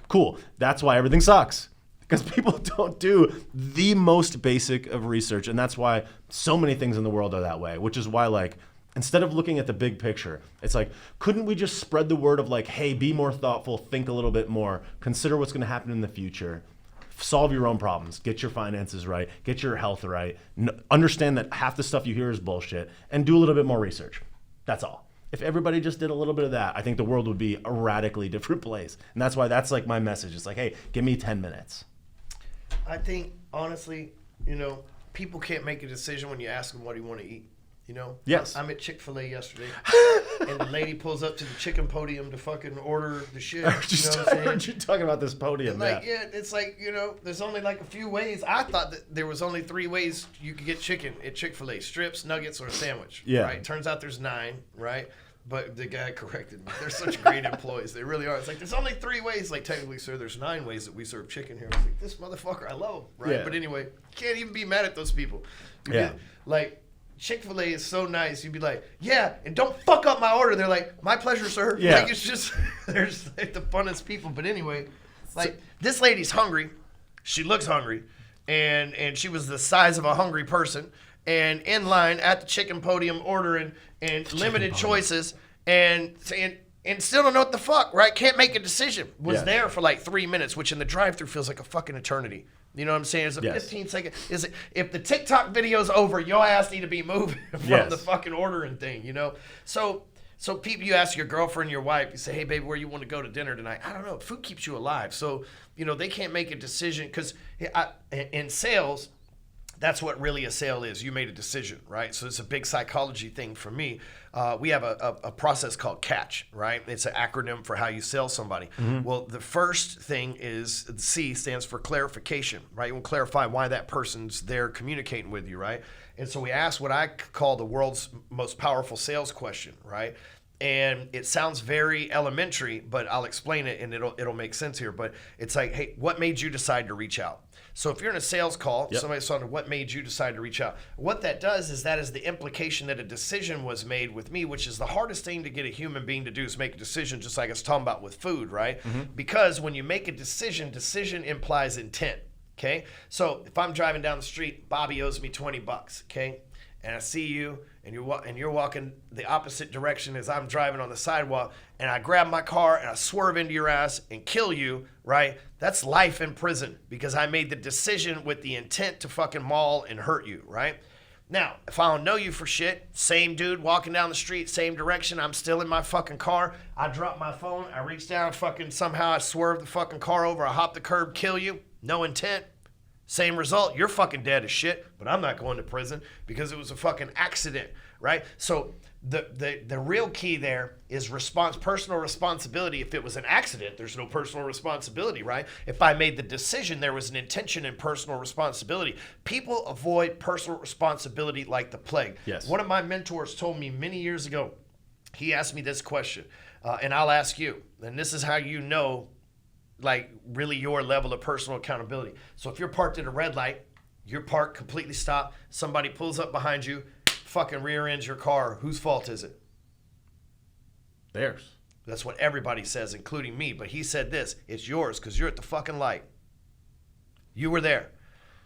cool. That's why everything sucks. Because people don't do the most basic of research. And that's why so many things in the world are that way, which is why, like, instead of looking at the big picture, it's like, couldn't we just spread the word of like, hey, be more thoughtful, think a little bit more, consider what's going to happen in the future, solve your own problems, get your finances right, get your health right, understand that half the stuff you hear is bullshit, and do a little bit more research. That's all. If everybody just did a little bit of that, I think the world would be a radically different place. And that's why that's like my message. It's like, hey, give me 10 minutes. I think, honestly, you know, people can't make a decision when you ask them what do you want to eat. You know? Yes. I'm at ChickfilA yesterday, and the lady pulls up to the chicken podium to fucking order the shit. I heard you talking about this podium. Like, yeah, it's like, you know, there's only like a few ways. I thought that there was only 3 ways you could get chicken at Chick-fil-A: strips, nuggets, or a sandwich. Yeah. Right? Turns out there's 9, right? But the guy corrected me. They're such great employees. They really are. It's like, there's only 3 ways. Like, technically, sir, there's 9 ways that we serve chicken here. I was like, this motherfucker, I love him, right? Yeah. But anyway, you can't even be mad at those people. Like, Chick-fil-A is so nice. You'd be like, yeah, and don't fuck up my order. They're like, my pleasure, sir. Yeah. Like, it's just, there's like the funnest people. But anyway, like, this lady's hungry. She looks hungry. And she was the size of a hungry person. And in line at the chicken podium ordering and limited choices. And saying, and still don't know what the fuck, right? Can't make a decision. Was Yes. there for like 3 minutes, which in the drive-thru feels like a fucking eternity. You know what I'm saying? It's a Yes. 15 second. Is it if the TikTok video's over, your ass need to be moving from Yes. the fucking ordering thing, you know? So people, you ask your girlfriend, your wife, you say, hey, baby, where you want to go to dinner tonight? I don't know. Food keeps you alive. So, you know, they can't make a decision because in sales, that's what really a sale is. You made a decision, right? So it's a big psychology thing for me. We have a process called CATCH, right? It's an acronym for how you sell somebody. Well, the first thing is C stands for clarification, right? You want to clarify why that person's there communicating with you, right? And so we ask what I call the world's most powerful sales question, right? And it sounds very elementary, but I'll explain it and it'll make sense here. But it's like, hey, what made you decide to reach out? So if you're in a sales call, somebody's talking, what made you decide to reach out? What that does is that is the implication that a decision was made with me, which is the hardest thing to get a human being to do is make a decision, just like I was talking about with food, right? Because when you make a decision implies intent, okay? So if I'm driving down the street, Bobby owes me $20, okay? And I see you, and you're walking the opposite direction as I'm driving on the sidewalk, and I grab my car and I swerve into your ass and kill you, right? That's life in prison because I made the decision with the intent to fucking maul and hurt you, right? Now, if I don't know you for shit, same dude walking down the street, same direction, I'm still in my fucking car, I drop my phone, I reach down, fucking somehow I swerve the fucking car over, I hop the curb, kill you, no intent. Same result, you're fucking dead as shit, but I'm not going to prison because it was a fucking accident, right? So the real key there is personal responsibility. If it was an accident, there's no personal responsibility, right? If I made the decision, there was an intention and personal responsibility. People avoid personal responsibility like the plague. Yes. One of my mentors told me many years ago, he asked me this question, and I'll ask you, and this is how you know like really your level of personal accountability. So if you're parked at a red light, you're parked, completely stopped, somebody pulls up behind you, fucking rear ends your car, whose fault is it? Theirs. That's what everybody says, including me. But he said this, it's yours because you're at the fucking light. You were there.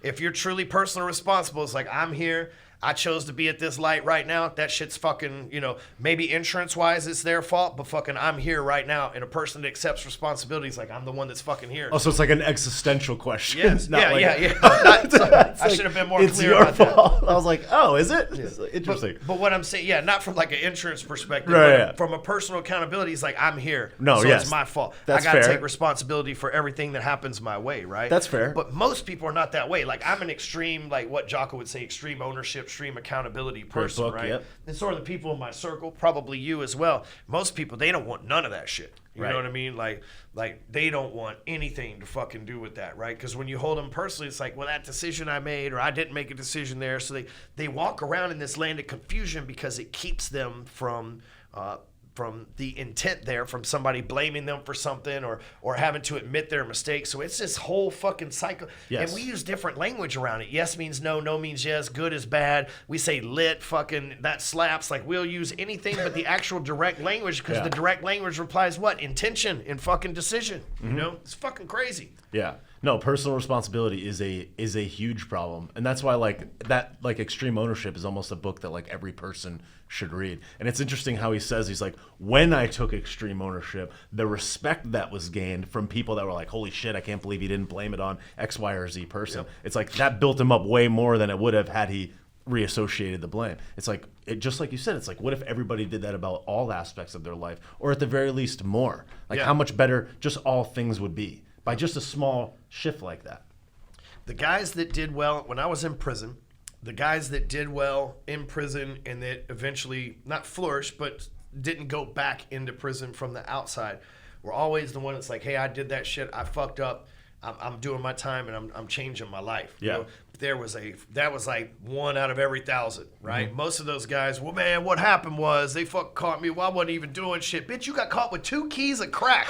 If you're truly personally responsible, it's like, I'm here. I chose to be at this light right now. That shit's fucking, you know, maybe insurance-wise it's their fault, but fucking I'm here right now. And a person that accepts responsibility is like, I'm the one that's fucking here. Oh, so it's like an existential question. Yes. Not Yeah. I should have been more it's clear your about fault. I was like, oh, is it? that. Interesting. But what I'm saying, not from like an insurance perspective, Right, but from a personal accountability, it's like, I'm here. No, so yes. it's my fault. That's I got to fair. take responsibility for everything that happens my way, right? That's fair. But most people are not that way. Like, I'm an extreme, like what Jocko would say, extreme ownership, extreme accountability person, book, right? yep. And sort of the people in my circle, probably you as well. Most people, they don't want none of that shit. You Right. know what I mean? Like they don't want anything to fucking do with that, right? Because when you hold them personally, it's like, well, that decision I made, or I didn't make a decision there. So they walk around in this land of confusion because it keeps them from the intent there, from somebody blaming them for something or having to admit their mistakes. So it's this whole fucking cycle. Yes. And we use different language around it. Yes means no, no means yes, good is bad. We say lit, fucking, that slaps. Like, we'll use anything but the actual direct language because the direct language replies what? Intention and fucking decision. You know? It's fucking crazy. Yeah. No, personal responsibility is a huge problem. And that's why like Extreme Ownership is almost a book that like every person should read. And it's interesting how he says, he's like, when I took extreme ownership, the respect that was gained from people that were like, holy shit, I can't believe he didn't blame it on X, Y, or Z person. Yep. It's like that built him up way more than it would have had he reassociated the blame. It's like, just like you said, it's like, what if everybody did that about all aspects of their life, or at the very least more? Like how much better just all things would be by just a small shift like that. The guys that did well when I was in prison, the guys that did well in prison and that eventually not flourished, but didn't go back into prison from the outside were always the one that's like, hey, I did that shit. I fucked up. I'm doing my time and I'm changing my life. Yeah. You know? That was like 1 out of every 1,000, right? Mm-hmm. Most of those guys, well, man, what happened was they fucking caught me. Well, I wasn't even doing shit. Bitch, you got caught with 2 keys of crack.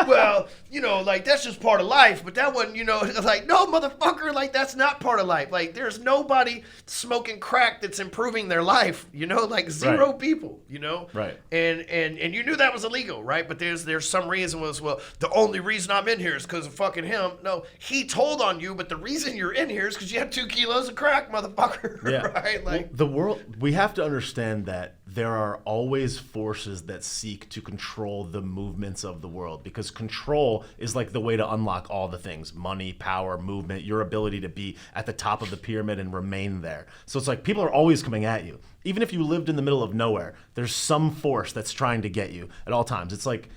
Well, you know, like, that's just part of life. But that wasn't, you know, like, no, motherfucker, like, that's not part of life. Like, there's nobody smoking crack that's improving their life, you know, like zero people, you know? Right. And you knew that was illegal, right? But there's some reason was, well, the only reason I'm in here is because of fucking him. No, he told on you, but the reason you're in here is because you had 2 kilos of crack, motherfucker. Yeah. Right? Like, well, the world, we have to understand that there are always forces that seek to control the movements of the world, because control is like the way to unlock all the things: money, power, movement, your ability to be at the top of the pyramid and remain there. So it's like people are always coming at you. Even if you lived in the middle of nowhere, there's some force that's trying to get you at all times. It's like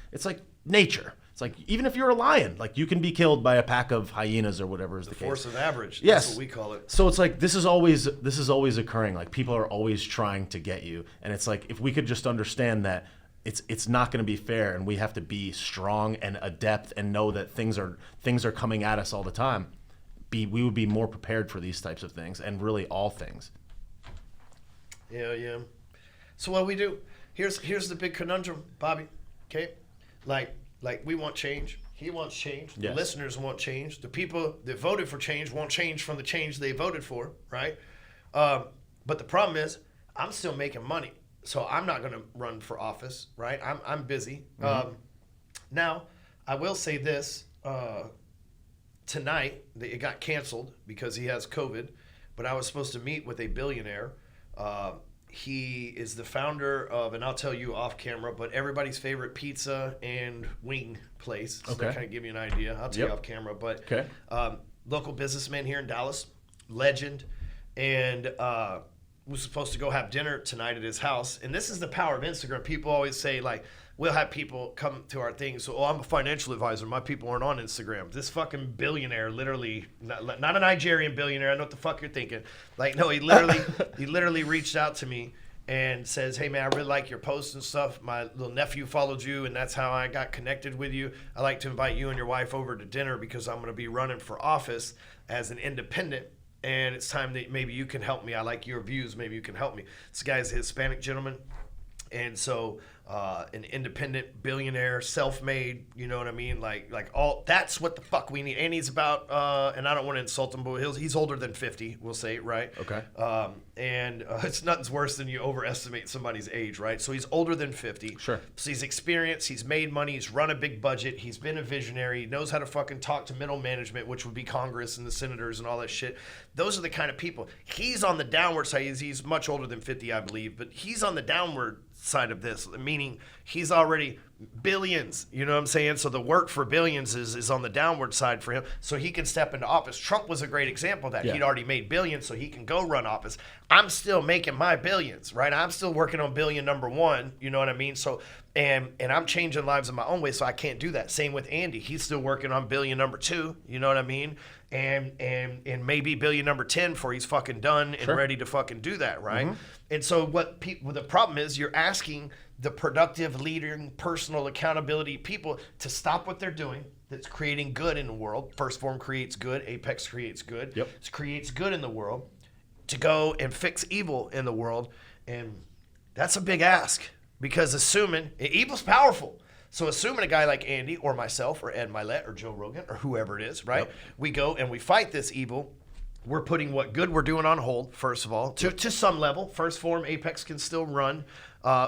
nature. It's like, even if you're a lion, like, you can be killed by a pack of hyenas or whatever is the case. Force of average. Yes. That's what we call it. So it's like, this is always occurring. Like, people are always trying to get you. And it's like, if we could just understand that it's not going to be fair, and we have to be strong and adept and know that things are coming at us all the time, we would be more prepared for these types of things, and really all things. Yeah. So what we do, here's the big conundrum, Bobby. Okay? Like, we want change. He wants change. Yes. The listeners want change. The people that voted for change want change from the change they voted for, right? But the problem is, I'm still making money, so I'm not going to run for office, right? I'm busy. Mm-hmm. Now, I will say this. Tonight, it got canceled because he has COVID, but I was supposed to meet with a billionaire. He is the founder of, and I'll tell you off camera, but everybody's favorite pizza and wing place. So that kind of give you an idea. I'll tell you off camera. But local businessman here in Dallas, legend, and was supposed to go have dinner tonight at his house. And this is the power of Instagram. People always say, like, we'll have people come to our thing. So, I'm a financial advisor. My people aren't on Instagram. This fucking billionaire, literally, not a Nigerian billionaire. I know what the fuck you're thinking. Like, no, he literally reached out to me and says, hey, man, I really like your posts and stuff. My little nephew followed you, and that's how I got connected with you. I'd like to invite you and your wife over to dinner because I'm going to be running for office as an independent. And it's time that maybe you can help me. I like your views. Maybe you can help me. This guy's a Hispanic gentleman. And so an independent billionaire, self-made, you know what I mean? Like all that's what the fuck we need. And he's about, and I don't want to insult him, but he's older than 50, we'll say, right? Okay. And it's nothing's worse than you overestimate somebody's age, right? So he's older than 50. Sure. So he's experienced, he's made money, he's run a big budget, he's been a visionary, he knows how to fucking talk to middle management, which would be Congress and the senators and all that shit. Those are the kind of people. He's on the downward side. He's much older than 50, I believe, but he's on the downward side of this, meaning he's already billions, you know what I'm saying? So the work for billions is on the downward side for him, so he can step into office. Trump was a great example of that. Yeah. He'd already made billions, so he can go run office. I'm still making my billions, right? I'm still working on billion number one, you know what I mean? So, and I'm changing lives in my own way, so I can't do that. Same with Andy. He's still working on billion number 2, you know what I mean? And maybe billion number 10 before he's fucking done and ready to fucking do that, right? Mm-hmm. And so the problem is, you're asking the productive, leading, personal accountability people to stop what they're doing that's creating good in the world. First Form creates good. Apex creates good. Yep. It creates good in the world, to go and fix evil in the world. And that's a big ask, because evil's powerful. So assuming a guy like Andy or myself or Ed Milet or Joe Rogan or whoever it is, right? Yep. We go and we fight this evil. We're putting what good we're doing on hold, first of all, to some level. First Form, Apex can still run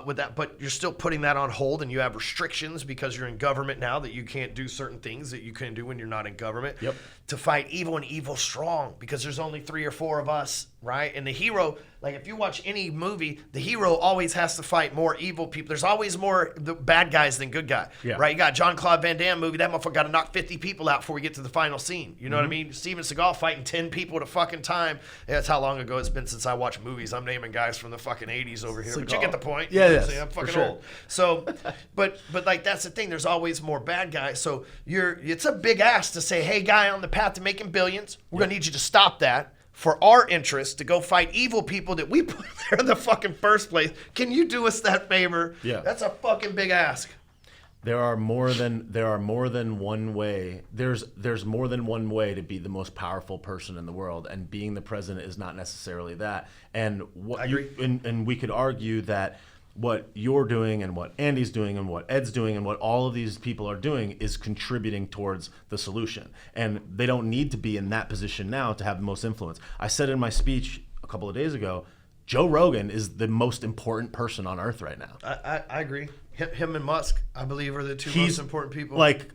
with that, but you're still putting that on hold, and you have restrictions because you're in government now that you can't do certain things that you can do when you're not in government. Yep. To fight evil, and evil strong, because there's only 3 or 4 of us, right? And the hero, like, if you watch any movie, the hero always has to fight more evil people. There's always more the bad guys than good guys, right? You got Jean-Claude Van Damme movie, that motherfucker got to knock 50 people out before we get to the final scene. You know what I mean? Steven Seagal fighting 10 people at a fucking time. Yeah, that's how long ago it's been since I watched movies. I'm naming guys from the fucking 80s over here, but you get the point. Yeah, you know I'm fucking old. So, but like, that's the thing. There's always more bad guys. So it's a big ask to say, hey, guy on the path to making billions, we're gonna need you to stop that for our interest, to go fight evil people that we put there in the fucking first place. Can you do us that favor? Yeah. That's a fucking big ask. There are more than one way. There's more than one way to be the most powerful person in the world, and being the president is not necessarily that. And I agree. And we could argue that what you're doing and what Andy's doing and what Ed's doing and what all of these people are doing is contributing towards the solution. And they don't need to be in that position now to have the most influence. I said in my speech a couple of days ago, Joe Rogan is the most important person on earth right now. I agree. Him and Musk, I believe, are the two most important people. Like,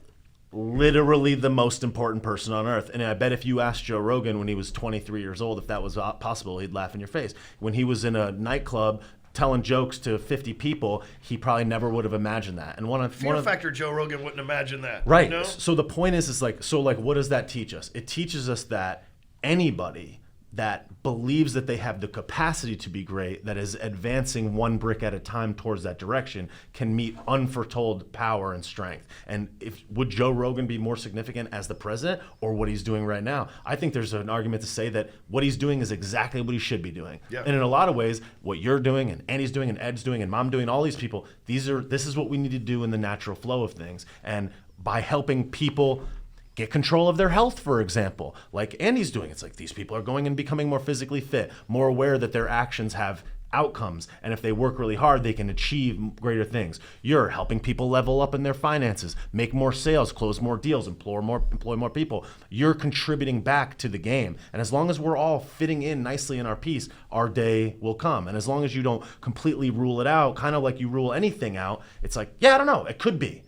literally the most important person on earth. And I bet if you asked Joe Rogan when he was 23 years old if that was possible, he'd laugh in your face. When he was in a nightclub telling jokes to 50 people, he probably never would have imagined that. And Fear Factor Joe Rogan wouldn't imagine that. Right. You know? So the point is like, what does that teach us? It teaches us that anybody that believes that they have the capacity to be great, that is advancing one brick at a time towards that direction, can meet unforetold power and strength. And would Joe Rogan be more significant as the president or what he's doing right now? I think there's an argument to say that what he's doing is exactly what he should be doing. Yeah. And in a lot of ways, what you're doing and Andy's doing and Ed's doing and Mom doing, all these people, this is what we need to do in the natural flow of things. And by helping people get control of their health, for example, like Andy's doing. It's like these people are going and becoming more physically fit, more aware that their actions have outcomes, and if they work really hard, they can achieve greater things. You're helping people level up in their finances, make more sales, close more deals, employ more people. You're contributing back to the game, and as long as we're all fitting in nicely in our piece, our day will come. And as long as you don't completely rule it out, kind of like you rule anything out, it's like, yeah, I don't know, it could be.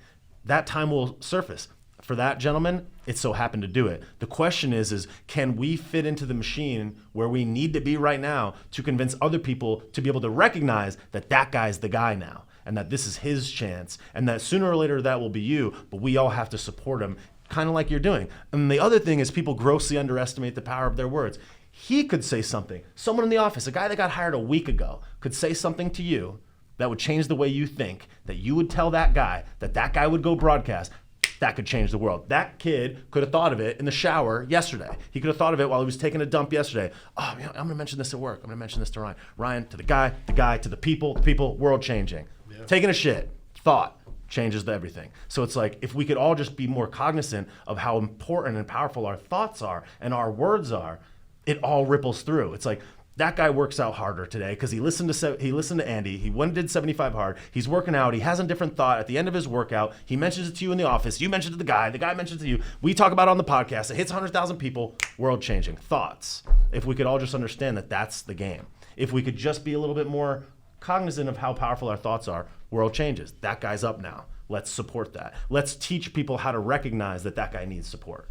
That time will surface. For that gentleman, it so happened to do it. The question is can we fit into the machine where we need to be right now to convince other people to be able to recognize that that guy's the guy now and that this is his chance and that sooner or later that will be you, but we all have to support him, kind of like you're doing. And the other thing is people grossly underestimate the power of their words. He could say something. Someone in the office, a guy that got hired a week ago, could say something to you that would change the way you think, that you would tell that guy would go broadcast. That could change the world. That kid could have thought of it in the shower yesterday. He could have thought of it while he was taking a dump yesterday. Oh, I'm going to mention this at work. I'm going to mention this to Ryan. Ryan, to the guy, to the people, world changing. Yeah. Taking a shit, thought changes everything. So it's like if we could all just be more cognizant of how important and powerful our thoughts are and our words are, it all ripples through. It's like, that guy works out harder today because he listened to Andy. He went and did 75 hard. He's working out. He has a different thought at the end of his workout. He mentions it to you in the office. You mentioned it to the guy. The guy mentions it to you. We talk about it on the podcast. It hits 100,000 people. World changing thoughts. If we could all just understand that that's the game. If we could just be a little bit more cognizant of how powerful our thoughts are, world changes. That guy's up now. Let's support that. Let's teach people how to recognize that guy needs support.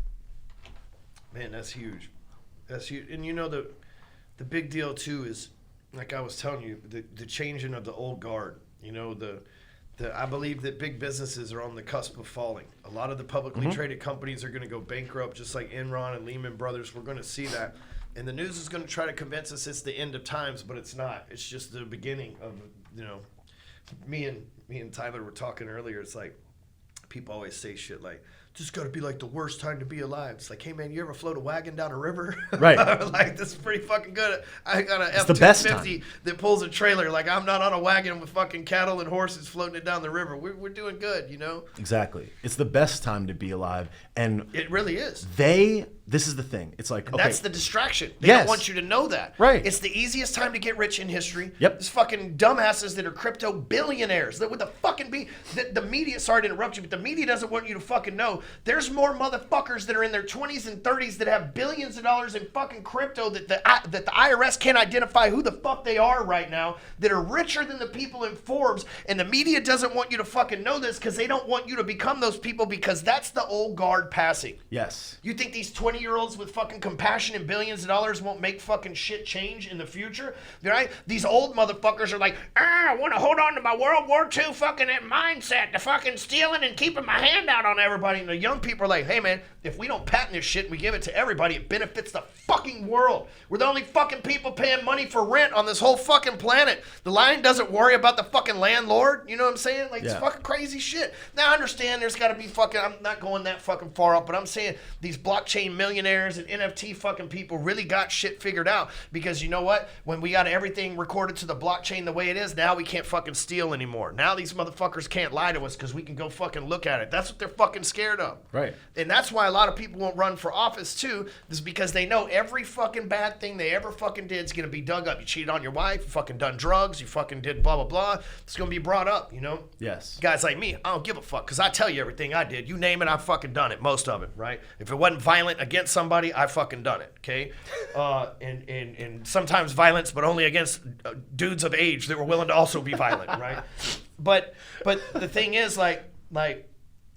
Man, that's huge. That's huge. And you know the big deal too is, like I was telling you, the changing of the old guard. You know, I believe that big businesses are on the cusp of falling. A lot of the publicly traded companies are going to go bankrupt, just like Enron and Lehman Brothers. We're going to see that. And the news is going to try to convince us it's the end of times, but it's not. It's just the beginning of, you know, me and Tyler were talking earlier. It's like people always say shit like, just got to be like the worst time to be alive. It's like, hey man, you ever float a wagon down a river? Right. Like, this is pretty fucking good. I got an F-250 that pulls a trailer. Like, I'm not on a wagon with fucking cattle and horses floating it down the river. We're doing good, you know? Exactly. It's the best time to be alive. And it really is. This is the thing. It's like, okay. That's the distraction. They don't want you to know that. Right. It's the easiest time to get rich in history. Yep. These fucking dumbasses that are crypto billionaires. That with the fucking the media, sorry to interrupt you, but the media doesn't want you to fucking know. There's more motherfuckers that are in their 20s and 30s that have billions of dollars in fucking crypto that the IRS can't identify who the fuck they are right now, that are richer than the people in Forbes, and the media doesn't want you to fucking know this because they don't want you to become those people, because that's the old guard passing. Yes. You think these 20-year-olds with fucking compassion and billions of dollars won't make fucking shit change in the future? Right? These old motherfuckers are like, I want to hold on to my World War II fucking mindset, the fucking stealing and keeping my hand out on everybody. And the young people are like, hey man, if we don't patent this shit and we give it to everybody, it benefits the fucking world. We're the only fucking people paying money for rent on this whole fucking planet. The lion doesn't worry about the fucking landlord. You know what I'm saying? Like, it's fucking crazy shit. Now I understand there's got to be fucking, I'm not going that fucking far up, but I'm saying these blockchain millionaires and NFT fucking people really got shit figured out, because you know what? When we got everything recorded to the blockchain the way it is, now we can't fucking steal anymore. Now these motherfuckers can't lie to us because we can go fucking look at it. That's what they're fucking scared of. Right. And that's why a lot of people won't run for office too, is because they know every fucking bad thing they ever fucking did is going to be dug up. You cheated on your wife, you fucking done drugs, you fucking did blah, blah, blah. It's going to be brought up, you know? Yes. Guys like me, I don't give a fuck, because I tell you everything I did. You name it, I've fucking done it, most of it, right? If it wasn't violent against somebody, I fucking done it, okay? And sometimes violence, but only against dudes of age that were willing to also be violent, right? But the thing is, like,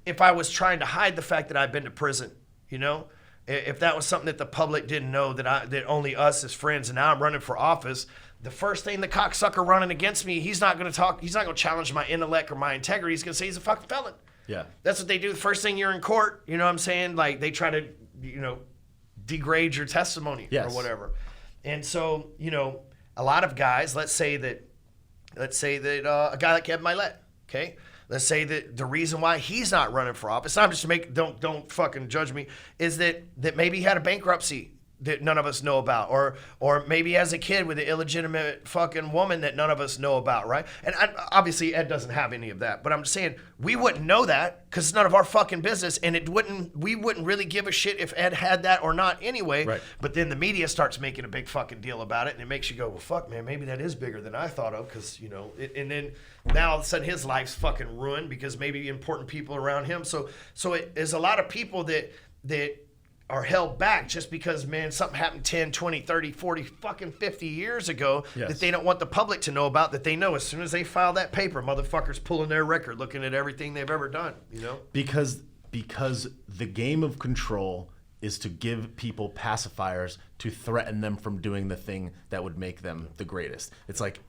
if I was trying to hide the fact that I've been to prison, you know, if that was something that the public didn't know, that only us as friends, and now I'm running for office, the first thing the cocksucker running against me, he's not going to challenge my intellect or my integrity. He's going to say he's a fucking felon. Yeah. That's what they do the first thing you're in court. You know what I'm saying? Like, they try to, degrade your testimony or whatever. And so, a lot of guys, let's say that a guy like Ed Milet, okay? Let's say that the reason why he's not running for office, I'm just don't fucking judge me, is that maybe he had a bankruptcy that none of us know about, or maybe as a kid with an illegitimate fucking woman that none of us know about, right? And obviously Ed doesn't have any of that, but I'm just saying we wouldn't know that because it's none of our fucking business, and we wouldn't really give a shit if Ed had that or not anyway. Right. But then the media starts making a big fucking deal about it, and it makes you go, well, fuck, man, maybe that is bigger than I thought of, because and then now all of a sudden his life's fucking ruined because maybe important people around him. So there's a lot of people that are held back just because, man, something happened 10, 20, 30, 40, fucking 50 years ago that they don't want the public to know about, that they know as soon as they file that paper, motherfuckers pulling their record, looking at everything they've ever done, Because the game of control is to give people pacifiers to threaten them from doing the thing that would make them the greatest. It's like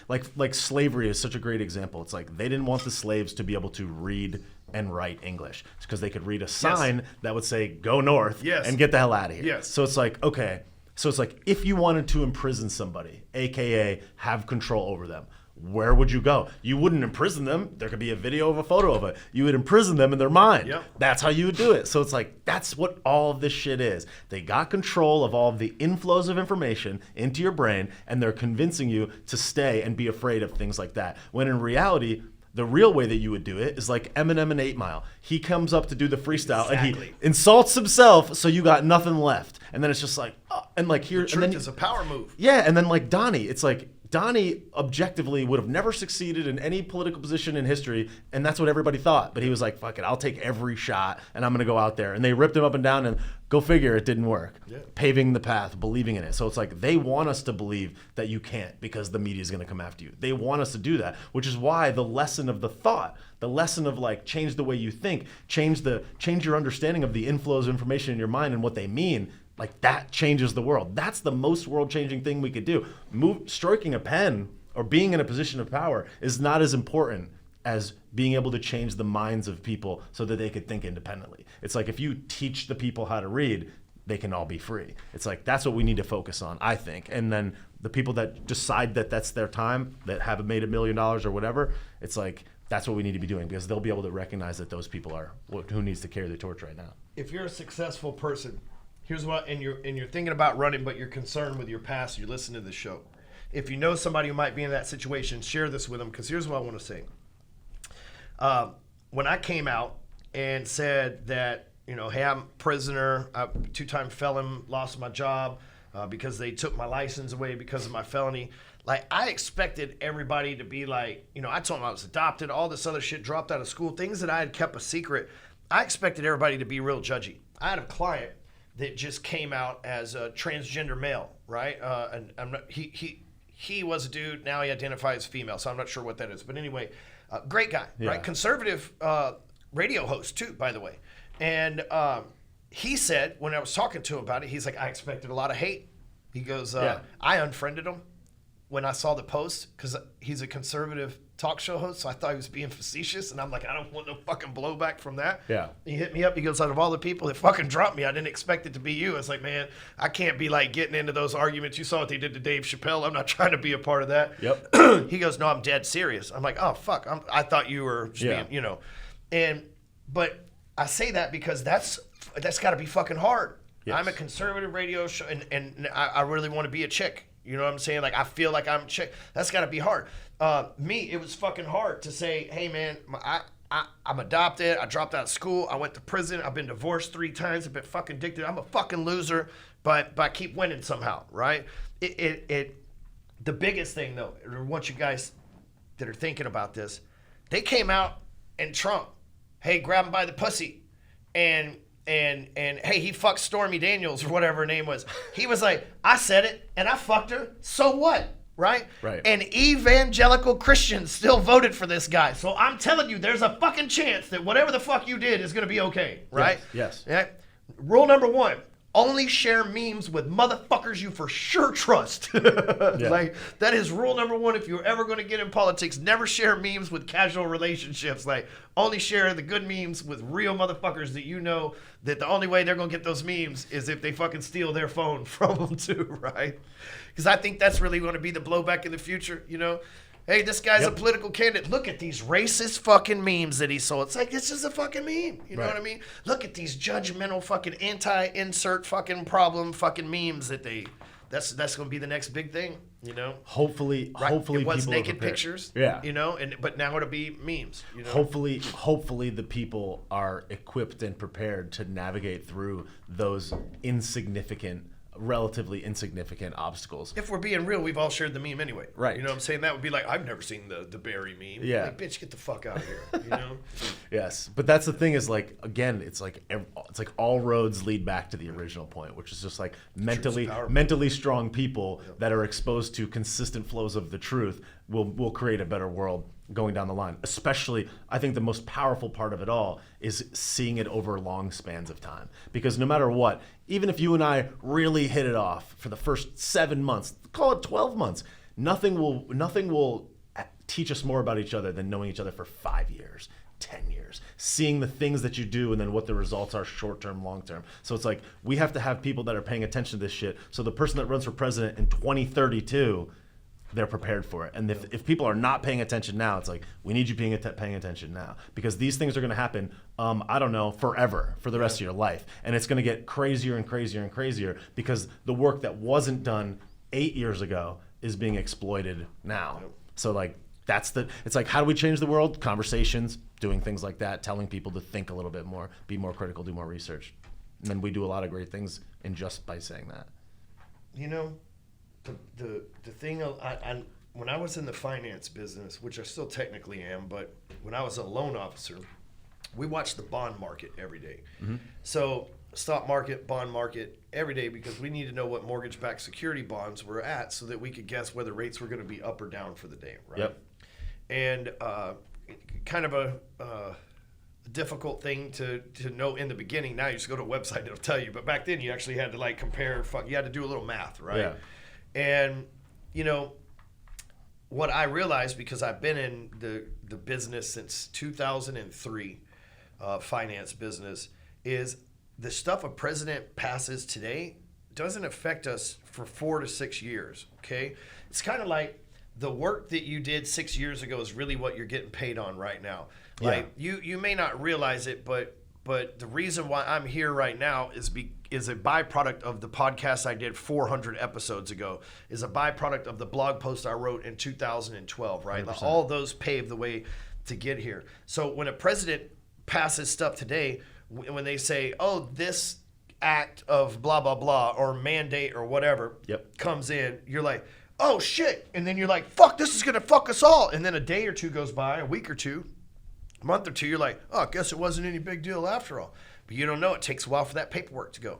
like slavery is such a great example. It's like they didn't want the slaves to be able to read and write English. It's because they could read a sign that would say "Go north" and get the hell out of here. Yes. So it's like, okay. So it's like if you wanted to imprison somebody, aka have control over them, where would you go? You wouldn't imprison them. There could be a video of a photo of it. You would imprison them in their mind. Yep. That's how you would do it. So it's like, that's what all of this shit is. They got control of all of the inflows of information into your brain, and they're convincing you to stay and be afraid of things like that. When in reality, the real way that you would do it is like Eminem in 8 Mile. He comes up to do the freestyle and he insults himself, so you got nothing left. And then it's just like, and like here, the truth is a power move. Yeah, and then like Donnie, it's like Donnie objectively would have never succeeded in any political position in history, and that's what everybody thought. But he was like, fuck it, I'll take every shot, and I'm going to go out there. And they ripped him up and down, and go figure, it didn't work. Yeah. Paving the path, believing in it. So it's like they want us to believe that you can't because the media is going to come after you. They want us to do that, which is why the lesson of the thought, the lesson of like change the way you think, change your understanding of the inflows of information in your mind and what they mean, like that changes the world. That's the most world-changing thing we could do. Striking a pen or being in a position of power is not as important as being able to change the minds of people so that they could think independently. It's like if you teach the people how to read, they can all be free. It's like that's what we need to focus on, I think. And then the people that decide that that's their time, that have made $1 million or whatever, it's like that's what we need to be doing, because they'll be able to recognize that those people are who needs to carry the torch right now. If you're a successful person, here's what, and you're thinking about running, but you're concerned with your past, you're listening to the show. If you know somebody who might be in that situation, share this with them, because here's what I want to say. When I came out and said that, hey, I'm a prisoner, I'm a 2-time felon, lost my job because they took my license away because of my felony, like I expected everybody to be like, I told them I was adopted, all this other shit, dropped out of school, things that I had kept a secret. I expected everybody to be real judgy. I had a client that just came out as a transgender male, right? And he was a dude. Now he identifies as female, so I'm not sure what that is. But anyway, great guy, right? Conservative radio host too, by the way. And he said when I was talking to him about it, he's like, I expected a lot of hate. He goes, I unfriended him when I saw the post because he's a conservative talk show host, so I thought he was being facetious, and I'm like, I don't want no fucking blowback from that. Yeah. He hit me up. He goes, out of all the people that fucking dropped me, I didn't expect it to be you. I was like, man, I can't be like getting into those arguments. You saw what they did to Dave Chappelle. I'm not trying to be a part of that. Yep. He goes, no, I'm dead serious. I'm like, oh fuck, I thought you were just being, but I say that because that's got to be fucking hard. Yes. I'm a conservative radio show, and I really want to be a chick. You know what I'm saying? Like, I feel like I'm a chick. That's got to be hard. It was fucking hard to say, hey, man, I'm adopted. I dropped out of school. I went to prison. I've been divorced 3 times. I've been fucking addicted. I'm a fucking loser, but I keep winning somehow, right? The biggest thing, though, I want you guys that are thinking about this, they came out and Trump, hey, grab him by the pussy, and hey, he fucked Stormy Daniels or whatever her name was. He was like, I said it and I fucked her. So what? Right? And evangelical Christians still voted for this guy. So I'm telling you, there's a fucking chance that whatever the fuck you did is going to be okay. Right? Yes. Yeah. Rule number 1, only share memes with motherfuckers you for sure trust. Like, that is rule number one if you're ever going to get in politics. Never share memes with casual relationships. Like, only share the good memes with real motherfuckers that you know that the only way they're going to get those memes is if they fucking steal their phone from them too, right? Because I think that's really going to be the blowback in the future, you know? Hey, this guy's a political candidate. Look at these racist fucking memes that he sold. It's like, it's just a fucking meme. You know what I mean? Look at these judgmental fucking anti-insert fucking problem fucking memes that they... That's going to be the next big thing, you know? Hopefully it was people naked pictures, you know, but now it'll be memes, you know? Hopefully the people are equipped and prepared to navigate through those relatively insignificant obstacles. If we're being real, we've all shared the meme anyway. Right. You know what I'm saying? That would be like, I've never seen the Barry meme. Yeah. Like, bitch, get the fuck out of here, you know? Yes. But that's the thing is, like, again, it's like all roads lead back to the original point, which is just like mentally strong people that are exposed to consistent flows of the truth will create a better world going down the line. Especially, I think the most powerful part of it all is seeing it over long spans of time. Because no matter what, even if you and I really hit it off for the first 7 months, call it 12 months, nothing will teach us more about each other than knowing each other for 5 years, 10 years, seeing the things that you do and then what the results are short-term, long-term. So it's like, we have to have people that are paying attention to this shit. So the person that runs for president in 2032, they're prepared for it. And if people are not paying attention now, it's like, we need you paying attention now, because these things are going to happen, I don't know, forever, for the rest of your life. And it's going to get crazier and crazier and crazier because the work that wasn't done 8 years ago is being exploited now. So like, it's like, how do we change the world? Conversations, doing things like that, telling people to think a little bit more, be more critical, do more research. And then we do a lot of great things just by saying that. You know, the thing, when I was in the finance business, which I still technically am, but when I was a loan officer, we watched the bond market every day. Mm-hmm. So stock market, bond market every day, because we need to know what mortgage-backed security bonds were at so that we could guess whether rates were going to be up or down for the day, right? Yep. And kind of a difficult thing to know in the beginning. Now you just go to a website, it'll tell you. But back then you actually had to like compare, you had to do a little math, right? Yeah. And, you know, what I realized, because I've been in the business since 2003, finance business, is the stuff a president passes today doesn't affect us for 4 to 6 years, okay? It's kind of like the work that you did 6 years ago is really what you're getting paid on right now. Like, you may not realize it, but the reason why I'm here right now is a byproduct of the podcast I did 400 episodes ago, is a byproduct of the blog post I wrote in 2012, right? Like, all those paved the way to get here. So when a president passes stuff today, when they say, oh, this act of blah, blah, blah, or mandate or whatever comes in, you're like, oh, shit. And then you're like, fuck, this is going to fuck us all. And then a day or two goes by, a week or two, a month or two, you're like, oh, I guess it wasn't any big deal after all. But you don't know. It takes a while for that paperwork to go,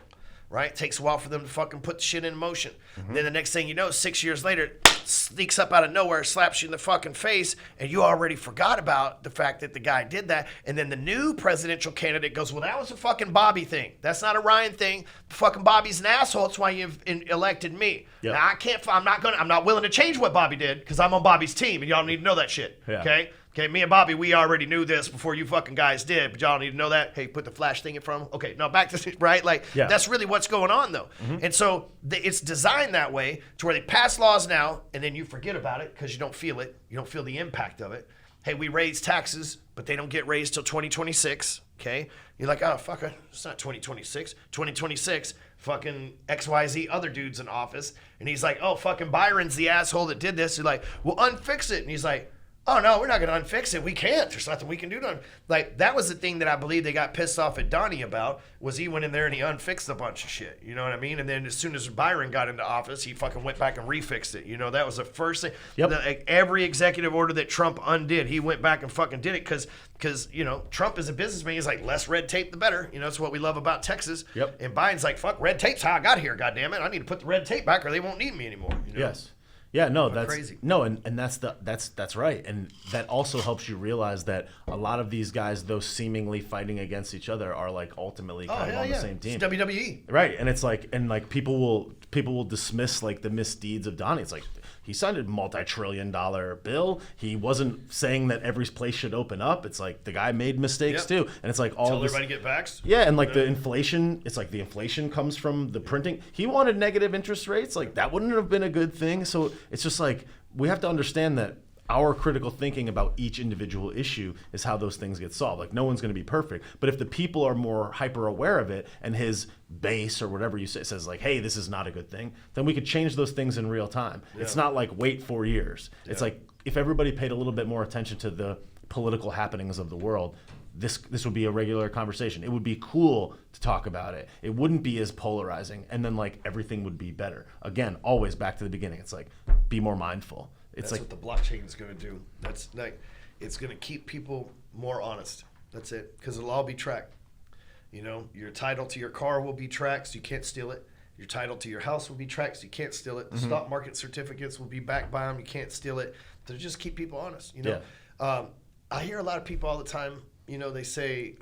right? It takes a while for them to fucking put the shit in motion. Mm-hmm. Then the next thing you know, 6 years later, it sneaks up out of nowhere, slaps you in the fucking face, and you already forgot about the fact that the guy did that. And then the new presidential candidate goes, well, that was a fucking Bobby thing. That's not a Ryan thing. Fucking Bobby's an asshole. That's why you've elected me. Yep. Now, I'm not willing to change what Bobby did, because I'm on Bobby's team, and y'all need to know that shit, okay? Okay, me and Bobby, we already knew this before you fucking guys did, but y'all need to know that. Hey, put the flash thing in front of him. Okay, now back to, right? Like, that's really what's going on, though. Mm-hmm. And so it's designed that way to where they pass laws now, and then you forget about it because you don't feel it. You don't feel the impact of it. Hey, we raise taxes, but they don't get raised till 2026, okay? You're like, oh, fuck it. It's not 2026. 2026, fucking XYZ other dude's in office. And he's like, oh, fucking Byron's the asshole that did this. You're like, well, unfix it. And he's like, oh, no, we're not going to unfix it. We can't. There's nothing we can do to Like, that was the thing that I believe they got pissed off at Donnie about, was he went in there and he unfixed a bunch of shit. You know what I mean? And then as soon as Byron got into office, he fucking went back and refixed it. You know, that was the first thing. Yep. Every executive order that Trump undid, he went back and fucking did it because, you know, Trump is a businessman. He's like, less red tape, the better. You know, that's what we love about Texas. And Biden's like, fuck, red tape's how I got here, goddammit. I need to put the red tape back or they won't need me anymore. You know? Yes. Yeah, no, Fucking that's crazy. no, and that's right, and that also helps you realize that a lot of these guys, though seemingly fighting against each other, are like ultimately kind of on the same team. It's WWE. Right, and it's like, and like people will dismiss like the misdeeds of Donnie. It's like he signed a multi-trillion-dollar bill. He wasn't saying that every place should open up. It's like the guy made mistakes too, and it's like all Tell this. everybody get vaxxed. Yeah, and like the inflation, it's like the inflation comes from the printing. He wanted negative interest rates. Like that wouldn't have been a good thing. So it's just like we have to understand that our critical thinking about each individual issue is how those things get solved. Like no one's going to be perfect, but if the people are more hyper aware of it, and his base or whatever you say says like, hey, this is not a good thing, then we could change those things in real time. Yeah. It's not like wait 4 years. Yeah. It's like if everybody paid a little bit more attention to the political happenings of the world, this would be a regular conversation. It would be cool to talk about it. It wouldn't be as polarizing, and then like everything would be better. Again, always back to the beginning. It's like be more mindful. It's That's like what the blockchain is going to do. That's like, it's going to keep people more honest. That's it, because it'll all be tracked. You know, your title to your car will be tracked, so you can't steal it. Your title to your house will be tracked, so you can't steal it. The stock market certificates will be backed by them. You can't steal it. To just keep people honest. You know, I hear a lot of people all the time. You know, they say,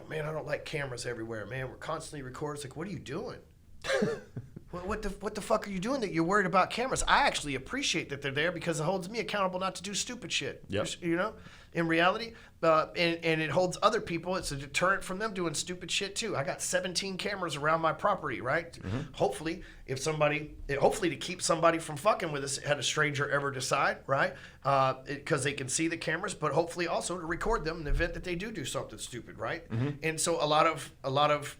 "Man, I don't like cameras everywhere. Man, we're constantly recording." It's like, what are you doing? What the fuck are you doing that you're worried about cameras? I actually appreciate that they're there because it holds me accountable not to do stupid shit. Yep. You know, in reality, and it holds other people. It's a deterrent from them doing stupid shit too. I got 17 cameras around my property, right? Hopefully, hopefully to keep somebody from fucking with us, had a stranger ever decide, right? Because they can see the cameras, but hopefully also to record them in the event that they do something stupid, right? And so a lot of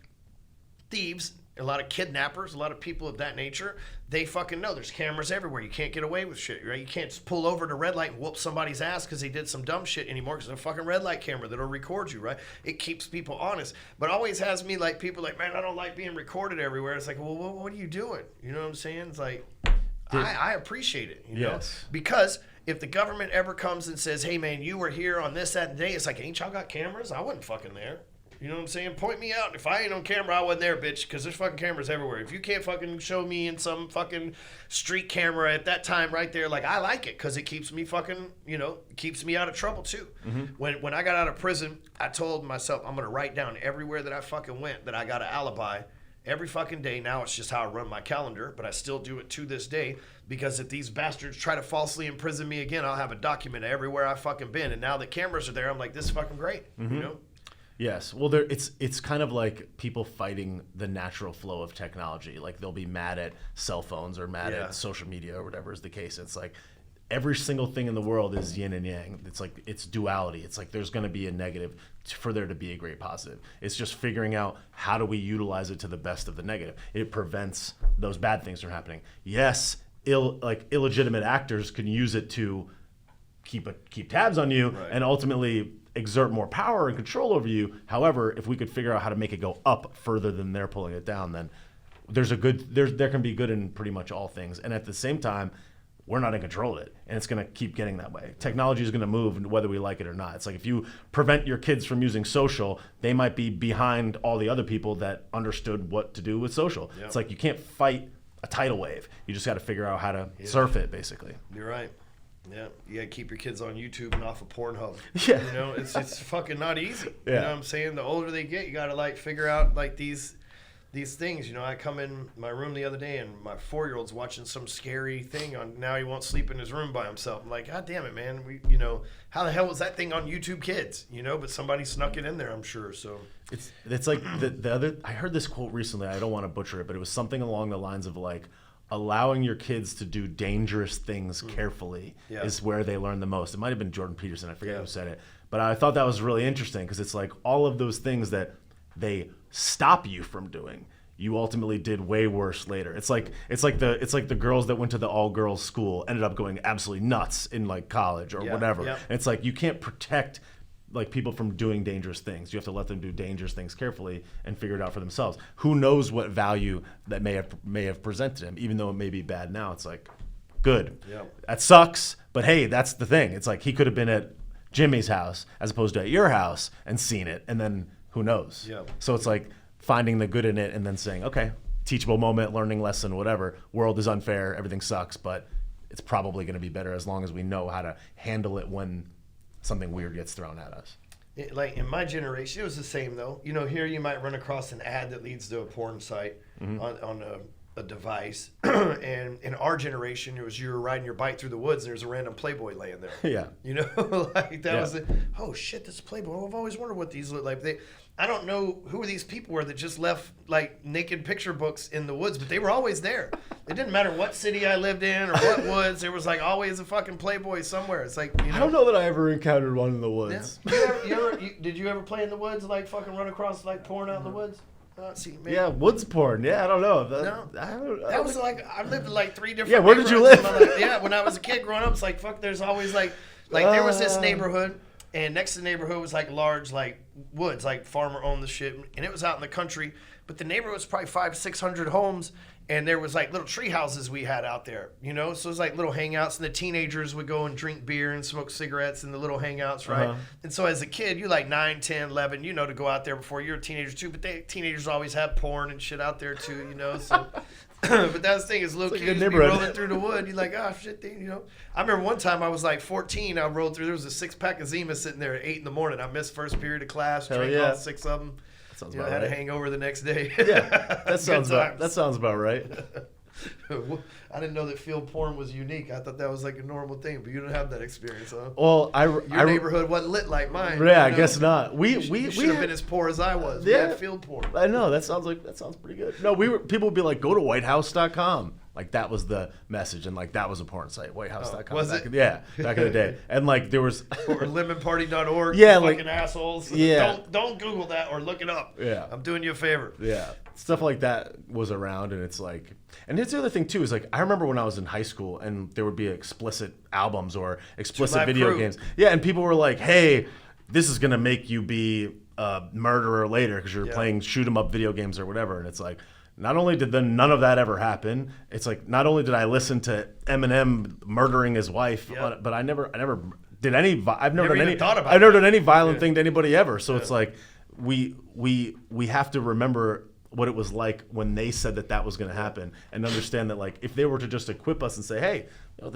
thieves, a lot of kidnappers, a lot of people of that nature, they fucking know there's cameras everywhere. You can't get away with shit, right? You can't just pull over to red light and whoop somebody's ass because they did some dumb shit anymore because there's a fucking red light camera that'll record you, right? It keeps people honest. But always has me like, people like, man, I don't like being recorded everywhere. It's like, well, what are you doing? You know what I'm saying? It's like, I appreciate it, you know? Because if the government ever comes and says, hey, man, you were here on this, that, and day, it's like, ain't y'all got cameras? I wasn't fucking there. You know what I'm saying? Point me out. If I ain't on camera, I wasn't there, bitch, because there's fucking cameras everywhere. If you can't fucking show me in some fucking street camera at that time right there, like, I like it because it keeps me fucking, you know, keeps me out of trouble too. When I got out of prison, I told myself I'm going to write down everywhere that I fucking went that I got an alibi every fucking day. Now it's just how I run my calendar, but I still do it to this day because if these bastards try to falsely imprison me again, I'll have a document everywhere I fucking been. And now the cameras are there, I'm like, this is fucking great, you know? Yes. Well, it's kind of like people fighting the natural flow of technology. Like they'll be mad at cell phones or mad at social media or whatever is the case. It's like every single thing in the world is yin and yang. It's like it's duality. It's like there's going to be a negative for there to be a great positive. It's just figuring out how do we utilize it to the best of the negative. It prevents those bad things from happening. Yes, illegitimate actors can use it to keep tabs on you and ultimately exert more power and control over you. However, if we could figure out how to make it go up further than they're pulling it down, then there can be good in pretty much all things. And at the same time, we're not in control of it, and it's going to keep getting that way. Technology is going to move whether we like it or not. It's like if you prevent your kids from using social, they might be behind all the other people that understood what to do with social. Yep. It's like you can't fight a tidal wave. You just got to figure out how to surf it, basically. You're right. Yeah, you gotta keep your kids on YouTube and off of Pornhub. Yeah, you know, it's fucking not easy. Yeah. You know what I'm saying? The older they get, you gotta like figure out like these things. You know, I come in my room the other day and my 4-year-old's watching some scary thing on. Now he won't sleep in his room by himself. I'm like, God damn it, man! You know, how the hell was that thing on YouTube Kids? You know, but somebody snuck it in there, I'm sure. So it's like the other. I heard this quote recently. I don't want to butcher it, but it was something along the lines of like, allowing your kids to do dangerous things carefully is where they learn the most. It might have been Jordan Peterson. I forget who said it. But I thought that was really interesting because it's like all of those things that they stop you from doing, you ultimately did way worse later. It's like the girls that went to the all-girls school ended up going absolutely nuts in like college or whatever. And it's like you can't protect like people from doing dangerous things. You have to let them do dangerous things carefully and figure it out for themselves. Who knows what value that may have presented him, even though it may be bad now. It's like, good. That sucks, but hey, that's the thing. It's like he could have been at Jimmy's house as opposed to at your house and seen it, and then who knows? So it's like finding the good in it and then saying, okay, teachable moment, learning lesson, whatever. World is unfair, everything sucks, but it's probably going to be better as long as we know how to handle it when something weird gets thrown at us. Like in my generation, it was the same though. You know, here you might run across an ad that leads to a porn site on a device, and in our generation, it was you were riding your bike through the woods and there's a random Playboy laying there. Yeah, you know, like that was it. Oh shit, this Playboy. I've always wondered what these look like. I don't know who these people were that just left like naked picture books in the woods, but they were always there. It didn't matter what city I lived in or what woods. There was like always a fucking Playboy somewhere. It's like, you know, I don't know that I ever encountered one in the woods. Yeah. Did you ever play in the woods, like fucking run across like porn out in the woods? See, maybe. Yeah, woods porn. Yeah, I don't know. That was like, I lived in like 3 different. Yeah, where did you live? Yeah, when I was a kid growing up, it's like fuck. There's always like there was this neighborhood, and next to the neighborhood was like large like woods, like farmer owned the shit, and it was out in the country. But the neighborhood was probably 500-600 homes, and there was like little tree houses we had out there, you know. So it was like little hangouts, and the teenagers would go and drink beer and smoke cigarettes in the little hangouts, right? Uh-huh. And so as a kid, you like 9, 10, 11, you know, to go out there before you're a teenager too. But teenagers always have porn and shit out there too, you know. So, but that's the thing is, little kids be rolling through the wood. You're like, oh shit, you know. I remember one time I was like 14. I rolled through. There was a 6-pack of Zima sitting there at 8 in the morning. I missed first period of class. Drank all 6 of them. Sounds I had a hangover the next day. Yeah, that sounds about right. I didn't know that field porn was unique. I thought that was like a normal thing, but you don't have that experience, huh? Well, your neighborhood wasn't lit like mine. Yeah, I guess not. We should have been as poor as I was. Yeah, we had field porn. I know that sounds pretty good. No, people would be like, go to whitehouse.com. Like that was the message, and like that was a porn site, whitehouse.com. Was it? Yeah, back in the day. And like there was or lemonparty.org. Yeah, fucking like assholes. Yeah. Don't Google that or look it up. Yeah. I'm doing you a favor. Yeah. Stuff like that was around, and it's like, and here's the other thing too is like I remember when I was in high school and there would be explicit albums or explicit video games. Yeah, and people were like, hey, this is gonna make you be a murderer later because you're playing shoot 'em up video games or whatever, and it's like. Not only did none of that ever happen, it's like not only did I listen to Eminem murdering his wife, but I never did any. I've never done any violent thing to anybody ever. So it's like we have to remember what it was like when they said that was going to happen, and understand that like if they were to just equip us and say, hey, you know,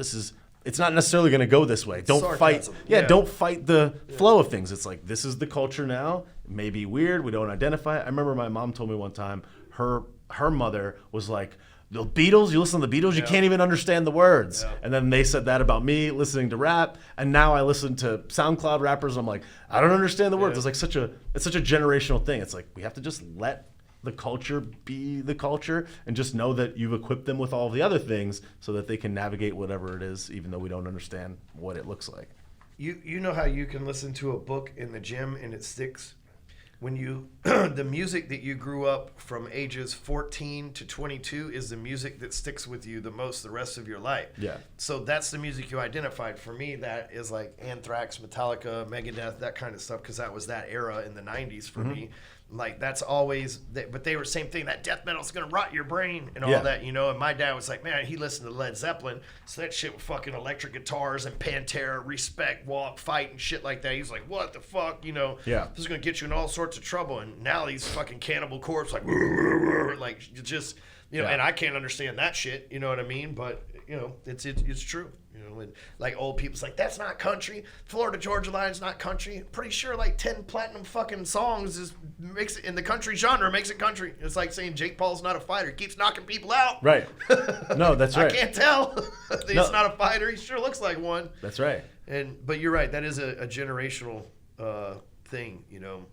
it's not necessarily going to go this way. Don't fight. Don't fight the flow of things. It's like this is the culture now. It may be weird. We don't identify it. I remember my mom told me one time her mother was like, the Beatles, you listen to the Beatles, you can't even understand the words. Yeah. And then they said that about me listening to rap, and now I listen to SoundCloud rappers. I'm like, I don't understand the words. It's like such a generational thing. It's like we have to just let the culture be the culture and just know that you've equipped them with all the other things so that they can navigate whatever it is, even though we don't understand what it looks like. You know how you can listen to a book in the gym and it sticks? When you, the music that you grew up from ages 14 to 22 is the music that sticks with you the most the rest of your life. Yeah. So that's the music you identified. For me, that is like Anthrax, Metallica, Megadeth, that kind of stuff, because that was that era in the 90s for me. Like that's always, but they were same thing. That death metal's gonna rot your brain and all that, you know. And my dad was like, man, he listened to Led Zeppelin, so that shit with fucking electric guitars and Pantera, Respect, Walk, Fight, and shit like that. He's like, what the fuck, you know? Yeah, this is gonna get you in all sorts of trouble. And now these fucking Cannibal Corpse, like just, you know. And I can't understand that shit, you know what I mean? But you know, it's true. You know, and like old people's like, that's not country. Florida Georgia Line's not country. Pretty sure like 10 platinum fucking songs makes it in the country genre, makes it country. It's like saying Jake Paul's not a fighter. He keeps knocking people out. Right. No, that's right. I can't tell. He's not a fighter. He sure looks like one. That's right. But you're right. That is a generational thing, you know.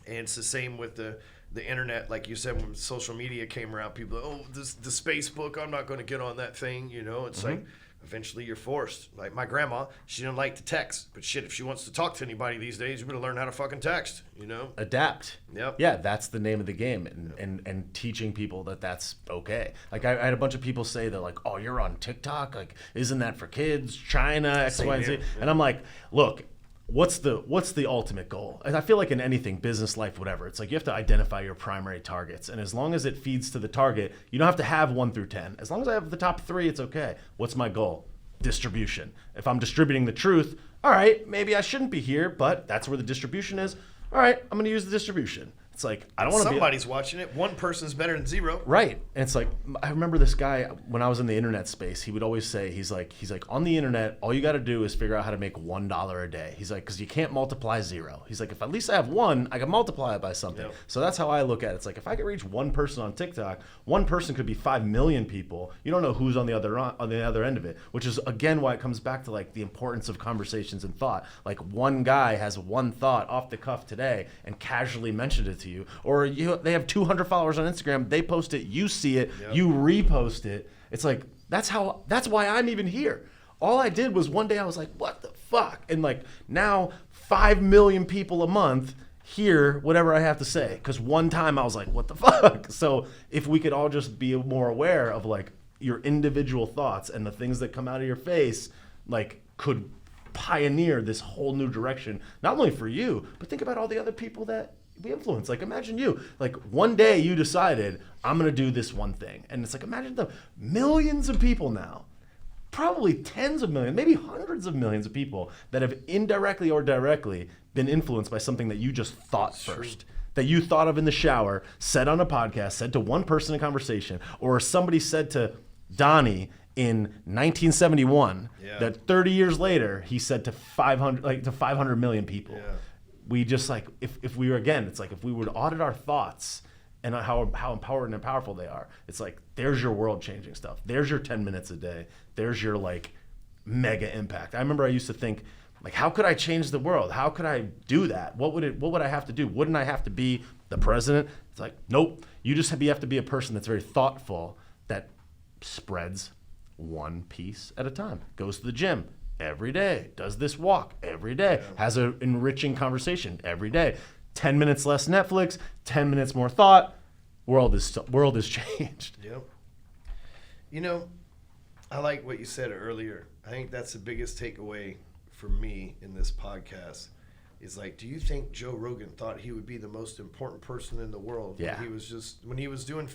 And it's the same with the internet. Like you said, when social media came around, people, the space book, I'm not going to get on that thing, you know. It's like, eventually you're forced. Like my grandma, she didn't like to text, but shit, if she wants to talk to anybody these days, you better learn how to fucking text, you know? Adapt. Yep. Yeah, that's the name of the game, and teaching people that that's okay. Like I had a bunch of people say, they're like, oh, you're on TikTok? Like, isn't that for kids? China, X, Y, and Z. Yeah. And I'm like, look, what's the ultimate goal? And I feel like in anything, business, life, whatever, it's like you have to identify your primary targets. And as long as it feeds to the target, you don't have to have 1 through 10. As long as I have the top 3, it's okay. What's my goal? Distribution. If I'm distributing the truth, all right, maybe I shouldn't be here, but that's where the distribution is. All right, I'm going to use the distribution. It's like, I don't want to be... Somebody's watching it. One person's better than zero. Right. And it's like, I remember this guy, when I was in the internet space, he would always say, he's like, on the internet, all you got to do is figure out how to make $1 a day. He's like, because you can't multiply zero. He's like, if at least I have one, I can multiply it by something. Yep. So that's how I look at it. It's like, if I could reach one person on TikTok, one person could be 5 million people. You don't know who's on the other end of it, which is, again, why it comes back to like the importance of conversations and thought. Like, one guy has one thought off the cuff today and casually mentioned it to you, or they have 200 followers on Instagram, they post it, you see it, you repost it. It's like, that's why I'm even here. All I did was one day I was like, what the fuck? And like, now 5 million people a month hear whatever I have to say. Because one time I was like, what the fuck? So if we could all just be more aware of like your individual thoughts and the things that come out of your face, like, could pioneer this whole new direction, not only for you, but think about all the other people that we influence. Like, imagine you, like, one day you decided, I'm going to do this one thing. And it's like, imagine the millions of people now, probably tens of millions, maybe hundreds of millions of people that have indirectly or directly been influenced by something that you just thought first, that you thought of in the shower, said on a podcast, said to one person in conversation, or somebody said to Donnie in 1971, that 30 years later, he said to 500 million people. Yeah. We just, like, if we were, again, it's like, if we would audit our thoughts and how empowered and powerful they are, it's like, there's your world changing stuff. There's your 10 minutes a day. There's your like mega impact. I remember I used to think, like, how could I change the world? How could I do that? What would I have to do? Wouldn't I have to be the president? It's like, nope. You have to be a person that's very thoughtful, that spreads one piece at a time, goes to the gym every day, does this walk every day, has an enriching conversation every day. 10 minutes less Netflix, 10 minutes more thought. World is changed. Yep. You know, I like what you said earlier. I think that's the biggest takeaway for me in this podcast. Is like, do you think Joe Rogan thought he would be the most important person in the world? Yeah. When he was doing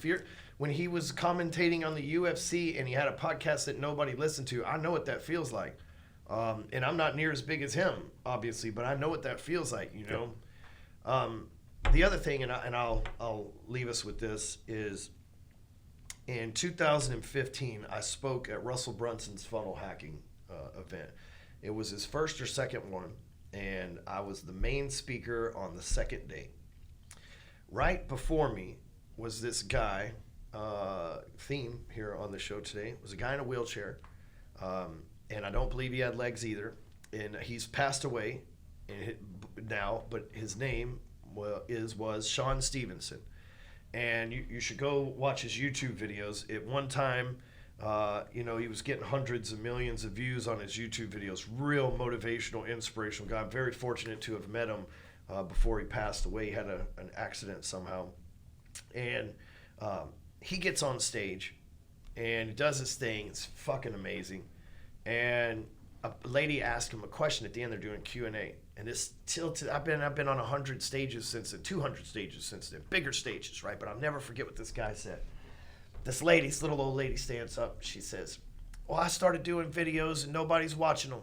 when he was commentating on the UFC and he had a podcast that nobody listened to. I know what that feels like. And I'm not near as big as him, obviously, but I know what that feels like, you know. The other thing, and I'll leave us with this, is in 2015, I spoke at Russell Brunson's funnel hacking event. It was his first or second one, and I was the main speaker on the second day. Right before me was this guy, theme here on the show today, was a guy in a wheelchair. And I don't believe he had legs either. And he's passed away now, but his name was Sean Stevenson. And you should go watch his YouTube videos. At one time, he was getting hundreds of millions of views on his YouTube videos. Real motivational, inspirational guy. I'm very fortunate to have met him before he passed away. He had an accident somehow. And he gets on stage and he does his thing. It's fucking amazing. And a lady asked him a question at the end. They're doing Q&A, and this I've been on 100 stages since then, 200 stages since then, bigger stages, right? But I'll never forget what this guy said. This little old lady stands up. She says, "Well, I started doing videos and nobody's watching them.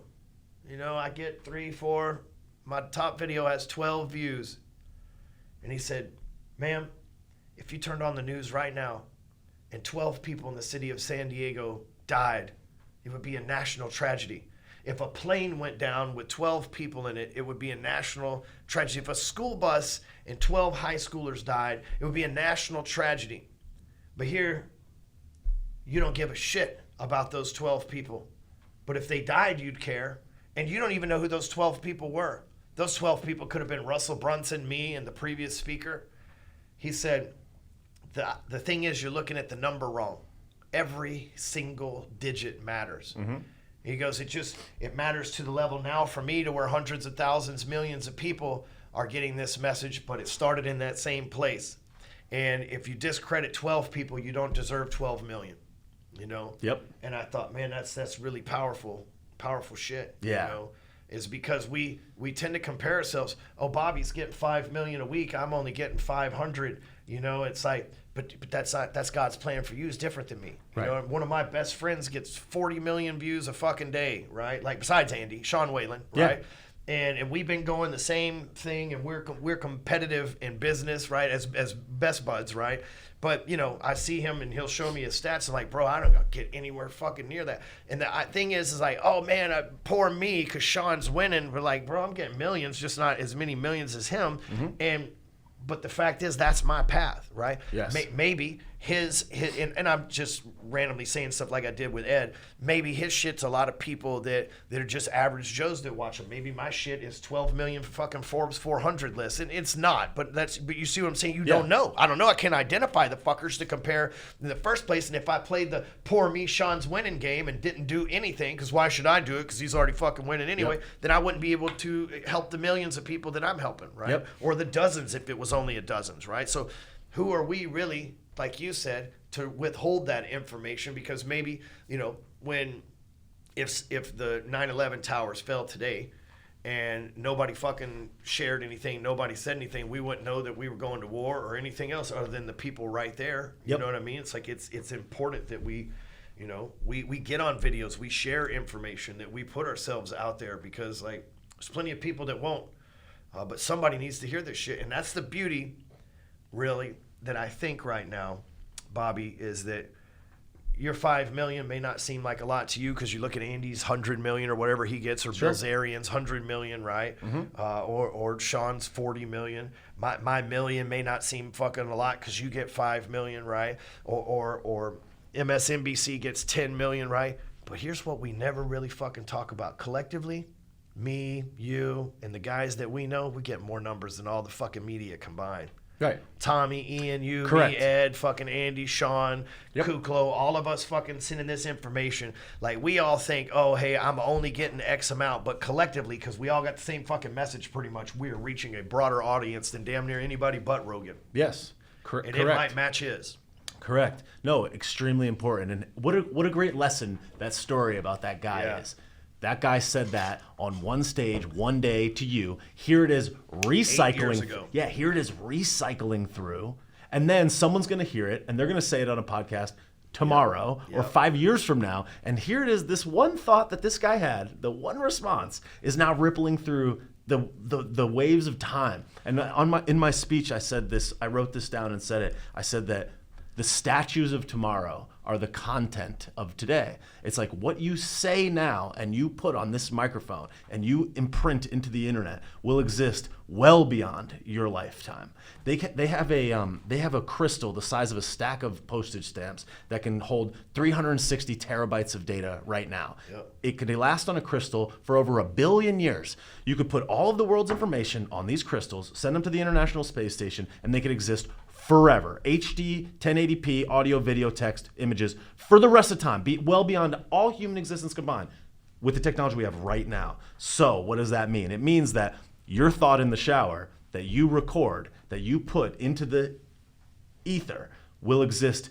You know, I get 3, 4. My top video has 12 views." And he said, "Ma'am, if you turned on the news right now, and 12 people in the city of San Diego died, it would be a national tragedy. If a plane went down with 12 people in it, it would be a national tragedy. If a school bus and 12 high schoolers died, it would be a national tragedy. But here, you don't give a shit about those 12 people. But if they died, you'd care. And you don't even know who those 12 people were. Those 12 people could have been Russell Brunson, me, and the previous speaker." He said, the thing is, you're looking at the number wrong. Every single digit matters." Mm-hmm. He goes, it matters to the level now for me to where hundreds of thousands, millions of people are getting this message, but it started in that same place. And if you discredit 12 people, you don't deserve 12 million, you know? Yep. And I thought, man, that's really powerful shit. Yeah. You know? Is because we tend to compare ourselves. Oh, Bobby's getting 5 million a week. I'm only getting 500. You know, it's like, but that's God's plan for you is different than me. You know, one of my best friends gets 40 million views a fucking day, right? Like besides Andy, Sean Whalen, right? and we've been going the same thing, and we're competitive in business, right? As best buds, right? But I see him and he'll show me his stats, and like, bro, I don't get anywhere fucking near that. And the thing is like, oh man, poor me, because Sean's winning. We're like, bro, I'm getting millions, just not as many millions as him. But the fact is, that's my path, right? Yes. Maybe his and I'm just randomly saying stuff like I did with Ed. Maybe his shit's a lot of people that are just average Joes that watch him. Maybe my shit is 12 million fucking Forbes 400 list, and it's not. But you see what I'm saying? You don't know. I don't know. I can't identify the fuckers to compare in the first place. And if I played the poor me, Sean's winning game and didn't do anything, because why should I do it? Because he's already fucking winning anyway. Then I wouldn't be able to help the millions of people that I'm helping, right? Or the dozens if it was only a dozens, right? So who are we really, like you said, to withhold that information? Because maybe, if the 9/11 towers fell today and nobody fucking shared anything, nobody said anything, we wouldn't know that we were going to war or anything else other than the people right there. You know what I mean? It's like it's important that we get on videos, we share information, that we put ourselves out there, because like there's plenty of people that won't. But somebody needs to hear this shit. And that's the beauty, really, that I think right now, Bobby, is that your 5 million may not seem like a lot to you because you look at Andy's 100 million or whatever he gets, or Bilzerian's 100 million, right? Or Sean's 40 million. My million may not seem fucking a lot because you get 5 million, right? Or MSNBC gets 10 million, right? But here's what we never really fucking talk about. Collectively, me, you, and the guys that we know, we get more numbers than all the fucking media combined. Right. Tommy, Ian, you, Correct. me, Ed, fucking Andy, Sean, Kuklo, all of us fucking sending this information. Like, we all think, oh, hey, I'm only getting X amount. But collectively, because we all got the same fucking message pretty much, we're reaching a broader audience than damn near anybody but Rogan. Yes. Correct. And it might match his. Correct. No, extremely important. And what a great lesson that story about that guy is. That guy said that on one stage, one day to you. Here it is recycling. 8 years ago. Yeah, here it is recycling through. And then someone's going to hear it, and they're going to say it on a podcast tomorrow or 5 years from now. And here it is, this one thought that this guy had, the one response, is now rippling through the waves of time. And in my speech, I said this. I wrote this down and said it. I said that the statues of tomorrow are the content of today. It's like what you say now and you put on this microphone and you imprint into the internet will exist well beyond your lifetime. They have a crystal the size of a stack of postage stamps that can hold 360 terabytes of data right now. It could last on a crystal for over 1 billion years. You could put all of the world's information on these crystals, send them to the International Space Station, and they could exist forever. HD, 1080p, audio, video, text, images, for the rest of time, well beyond all human existence combined with the technology we have right now. So what does that mean? It means that your thought in the shower that you record, that you put into the ether, will exist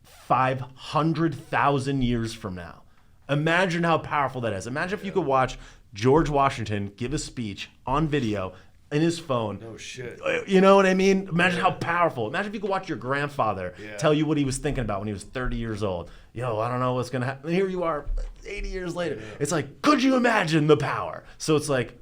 500,000 years from now. Imagine how powerful that is. Imagine if you could watch George Washington give a speech on video in his phone. No shit. You know what I mean? Imagine how powerful. Imagine if you could watch your grandfather tell you what he was thinking about when he was 30 years old. Yo, I don't know what's going to happen. And here you are 80 years later. It's like, could you imagine the power? So it's like,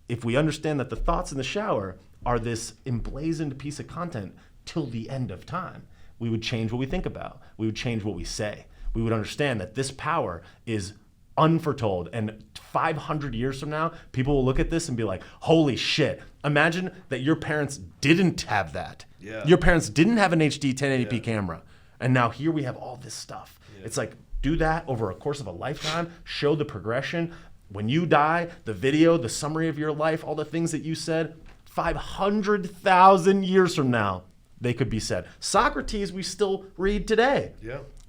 if we understand that the thoughts in the shower are this emblazoned piece of content till the end of time, we would change what we think about. We would change what we say. We would understand that this power is unforetold, and 500 years from now, people will look at this and be like, holy shit. Imagine that your parents didn't have that. Your parents didn't have an HD 1080p camera. And now here we have all this stuff. It's like, do that over a course of a lifetime, show the progression. When you die, the video, the summary of your life, all the things that you said, 500,000 years from now, they could be said. Socrates, we still read today.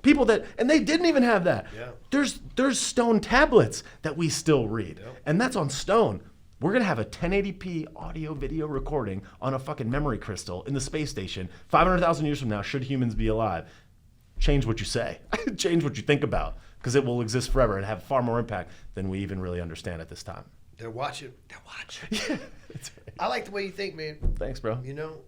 People that, and they didn't even have that. There's stone tablets that we still read. And that's on stone. We're going to have a 1080p audio video recording on a fucking memory crystal in the space station 500,000 years from now, should humans be alive. Change what you say. Change what you think about, because it will exist forever and have far more impact than we even really understand at this time. They're watching. Yeah, I like the way you think, man. Thanks, bro.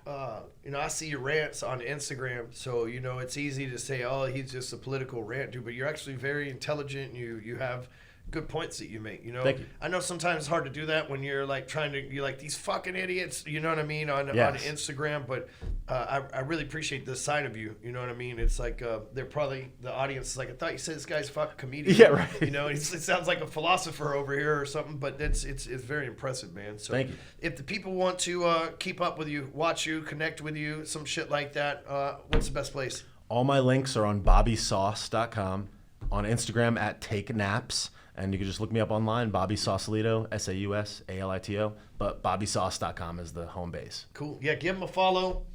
I see your rants on Instagram, so it's easy to say, oh, he's just a political rant dude, but you're actually very intelligent. You have good points that you make. Thank you. I know sometimes it's hard to do that when you're like you're like these fucking idiots. You know what I mean on Instagram. But I really appreciate this side of you. You know what I mean? It's like they're probably the audience is like, I thought you said this guy's a fucking comedian. Yeah, right. It sounds like a philosopher over here or something. But it's very impressive, man. So thank you. If the people want to keep up with you, watch you, connect with you, some shit like that, what's the best place? All my links are on bobbysauce.com, on Instagram at Take Naps, and you can just look me up online, Bobby Sausalito, Sausalito, but bobbysauce.com is the home base. Cool. Yeah, give him a follow.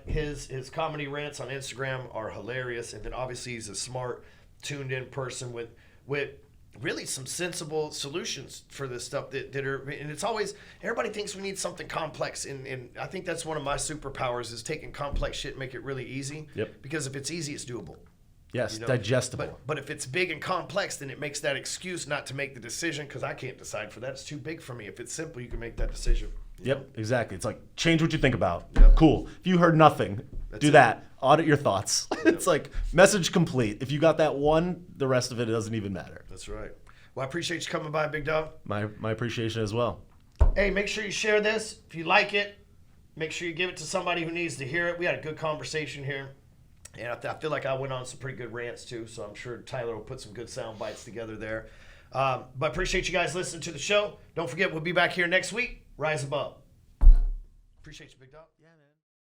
His comedy rants on Instagram are hilarious, and then obviously he's a smart, tuned-in person with really some sensible solutions for this stuff that are, and it's always, everybody thinks we need something complex, and I think that's one of my superpowers is taking complex shit and make it really easy. Yep. Because if it's easy, it's doable. Yes, digestible. But if it's big and complex, then it makes that excuse not to make the decision because I can't decide for that. It's too big for me. If it's simple, you can make that decision. Yep, exactly. It's like, change what you think about. Yep. Cool. If you heard nothing, do that. Audit your thoughts. It's like, message complete. If you got that one, the rest of it doesn't even matter. That's right. Well, I appreciate you coming by, big dog. My appreciation as well. Hey, make sure you share this. If you like it, make sure you give it to somebody who needs to hear it. We had a good conversation here. And I feel like I went on some pretty good rants, too. So I'm sure Tyler will put some good sound bites together there. But appreciate you guys listening to the show. Don't forget, we'll be back here next week. Rise above. Appreciate you, big dog.